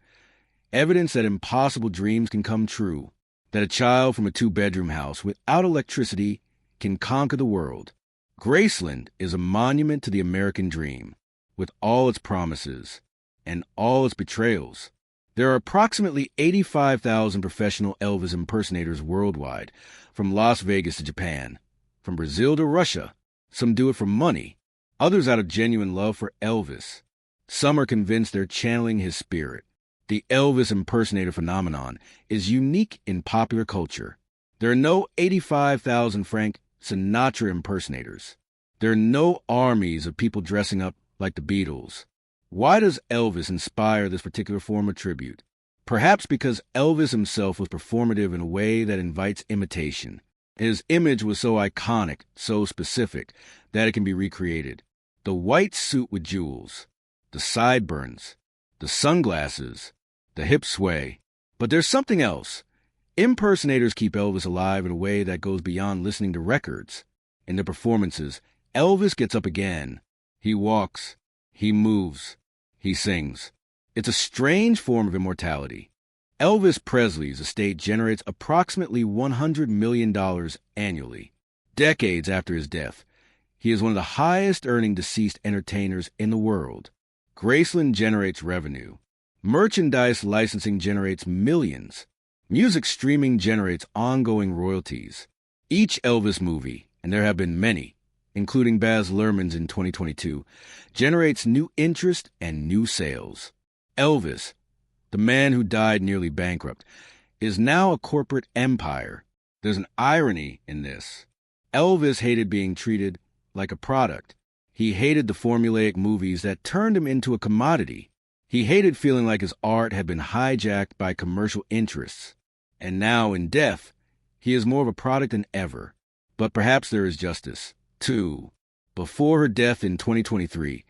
evidence that impossible dreams can come true, that a child from a two-bedroom house without electricity can conquer the world. Graceland is a monument to the American dream, with all its promises and all its betrayals. There are approximately 85,000 professional Elvis impersonators worldwide, from Las Vegas to Japan, from Brazil to Russia. Some do it for money, others out of genuine love for Elvis. Some are convinced they're channeling his spirit. The Elvis impersonator phenomenon is unique in popular culture. There are no 85,000 Frank Sinatra impersonators. There are no armies of people dressing up like the Beatles. Why does Elvis inspire this particular form of tribute? Perhaps because Elvis himself was performative in a way that invites imitation. His image was so iconic, so specific, that it can be recreated. The white suit with jewels, the sideburns, the sunglasses, the hip sway. But there's something else. Impersonators keep Elvis alive in a way that goes beyond listening to records. In the performances, Elvis gets up again. He walks. He moves. He sings. It's a strange form of immortality. Elvis Presley's estate generates approximately $100 million annually. Decades after his death, he is one of the highest-earning deceased entertainers in the world. Graceland generates revenue. Merchandise licensing generates millions. Music streaming generates ongoing royalties. Each Elvis movie, and there have been many, including Baz Luhrmann's in 2022, generates new interest and new sales. Elvis, the man who died nearly bankrupt, is now a corporate empire. There's an irony in this. Elvis hated being treated like a product. He hated the formulaic movies that turned him into a commodity. He hated feeling like his art had been hijacked by commercial interests. And now, in death, he is more of a product than ever. But perhaps there is justice, too. Before her death in 2023,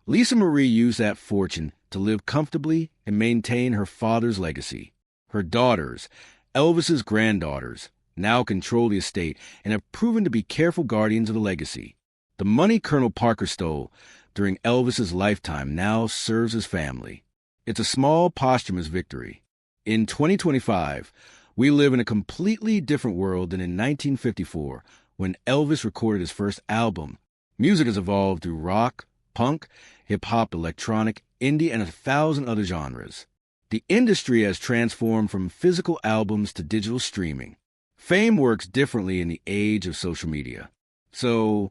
Lisa Marie used that fortune to live comfortably and maintain her father's legacy. Her daughters, Elvis's granddaughters, now control the estate and have proven to be careful guardians of the legacy. The money Colonel Parker stole during Elvis's lifetime now serves his family. It's a small posthumous victory. In 2025, we live in a completely different world than in 1954, when Elvis recorded his first album. Music has evolved through rock, punk, hip-hop, electronic, indie, and 1,000 other genres. The industry has transformed from physical albums to digital streaming. Fame works differently in the age of social media. So,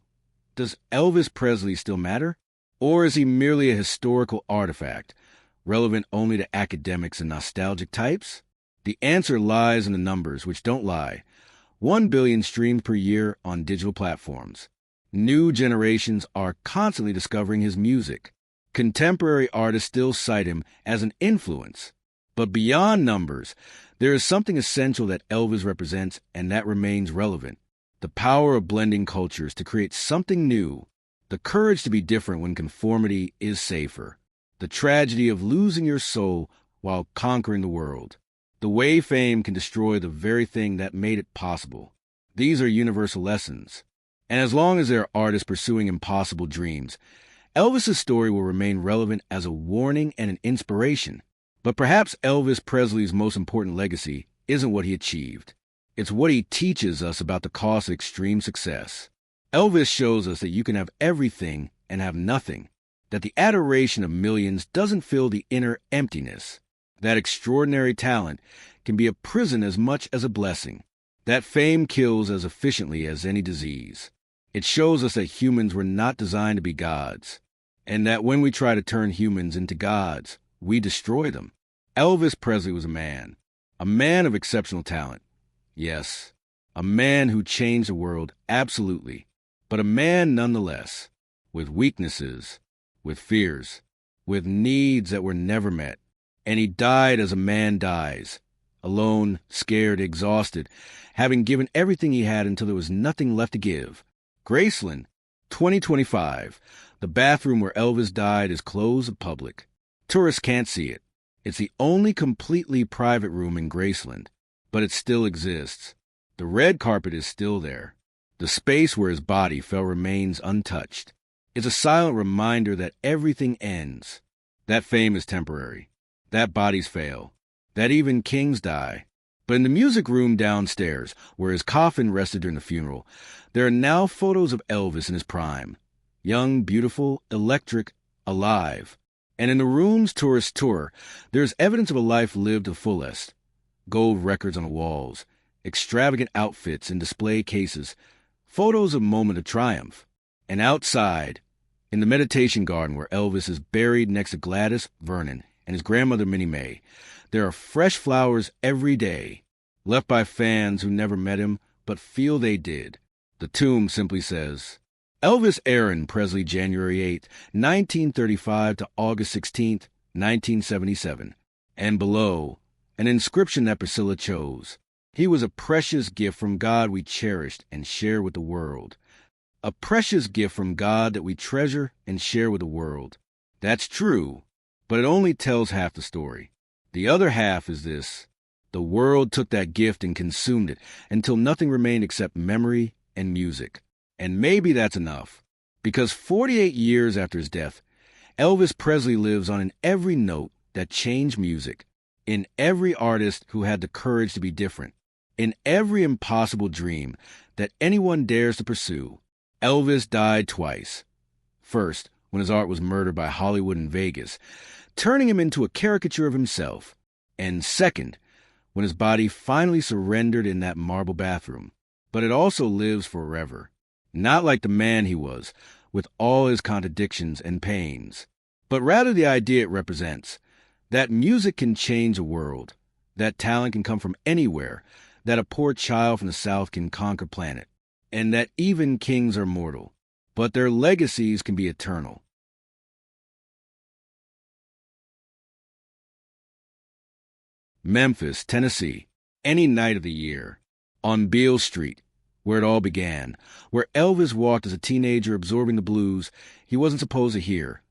does Elvis Presley still matter? Or is he merely a historical artifact, relevant only to academics and nostalgic types? The answer lies in the numbers, which don't lie. 1 billion streams per year on digital platforms. New generations are constantly discovering his music. Contemporary artists still cite him as an influence. But beyond numbers, there is something essential that Elvis represents, and that remains relevant. The power of blending cultures to create something new. The courage to be different when conformity is safer. The tragedy of losing your soul while conquering the world. The way fame can destroy the very thing that made it possible. These are universal lessons. And as long as there are artists pursuing impossible dreams, Elvis's story will remain relevant as a warning and an inspiration. But perhaps Elvis Presley's most important legacy isn't what he achieved. It's what he teaches us about the cost of extreme success. Elvis shows us that you can have everything and have nothing, that the adoration of millions doesn't fill the inner emptiness, that extraordinary talent can be a prison as much as a blessing, that fame kills as efficiently as any disease. It shows us that humans were not designed to be gods, and that when we try to turn humans into gods, we destroy them. Elvis Presley was a man of exceptional talent. Yes, a man who changed the world, absolutely, but a man nonetheless, with weaknesses, with fears, with needs that were never met. And he died as a man dies, alone, scared, exhausted, having given everything he had until there was nothing left to give. Graceland, 2025. The bathroom where Elvis died is closed to public. Tourists can't see it. It's the only completely private room in Graceland, but it still exists. The red carpet is still there. The space where his body fell remains untouched. It's a silent reminder that everything ends, that fame is temporary, that bodies fail, that even kings die. But in the music room downstairs, where his coffin rested during the funeral, there are now photos of Elvis in his prime. Young, beautiful, electric, alive. And in the rooms tourists tour, there's evidence of a life lived to the fullest. Gold records on the walls, extravagant outfits in display cases, photos of moment of triumph. And outside, in the meditation garden where Elvis is buried next to Gladys Vernon and his grandmother Minnie Mae, there are fresh flowers every day, left by fans who never met him but feel they did. The tomb simply says, Elvis Aaron Presley, January 8, 1935 to August 16, 1977. And below, an inscription that Priscilla chose. He was a precious gift from God we cherished and share with the world. A precious gift from God that we treasure and share with the world. That's true, but it only tells half the story. The other half is this. The world took that gift and consumed it until nothing remained except memory and music. And maybe that's enough. Because 48 years after his death, Elvis Presley lives on in every note that changed music, in every artist who had the courage to be different, in every impossible dream that anyone dares to pursue. Elvis died twice. First, when his art was murdered by Hollywood and Vegas, turning him into a caricature of himself. And second, when his body finally surrendered in that marble bathroom. But it also lives forever. Not like the man he was, with all his contradictions and pains, but rather the idea it represents, that music can change a world, that talent can come from anywhere, that a poor child from the South can conquer planet, and that even kings are mortal, but their legacies can be eternal. Memphis, Tennessee, any night of the year. On Beale Street, where it all began, where Elvis walked as a teenager absorbing the blues he wasn't supposed to hear.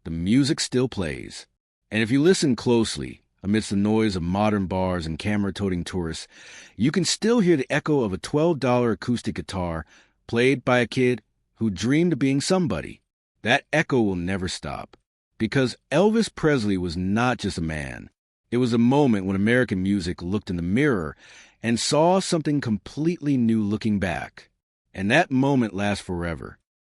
The music still plays. And if you listen closely, amidst the noise of modern bars and camera-toting tourists, you can still hear the echo of a $12 acoustic guitar played by a kid who dreamed of being somebody. That echo will never stop. Because Elvis Presley was not just a man. It was a moment when American music looked in the mirror and saw something completely new looking back. And that moment lasts forever.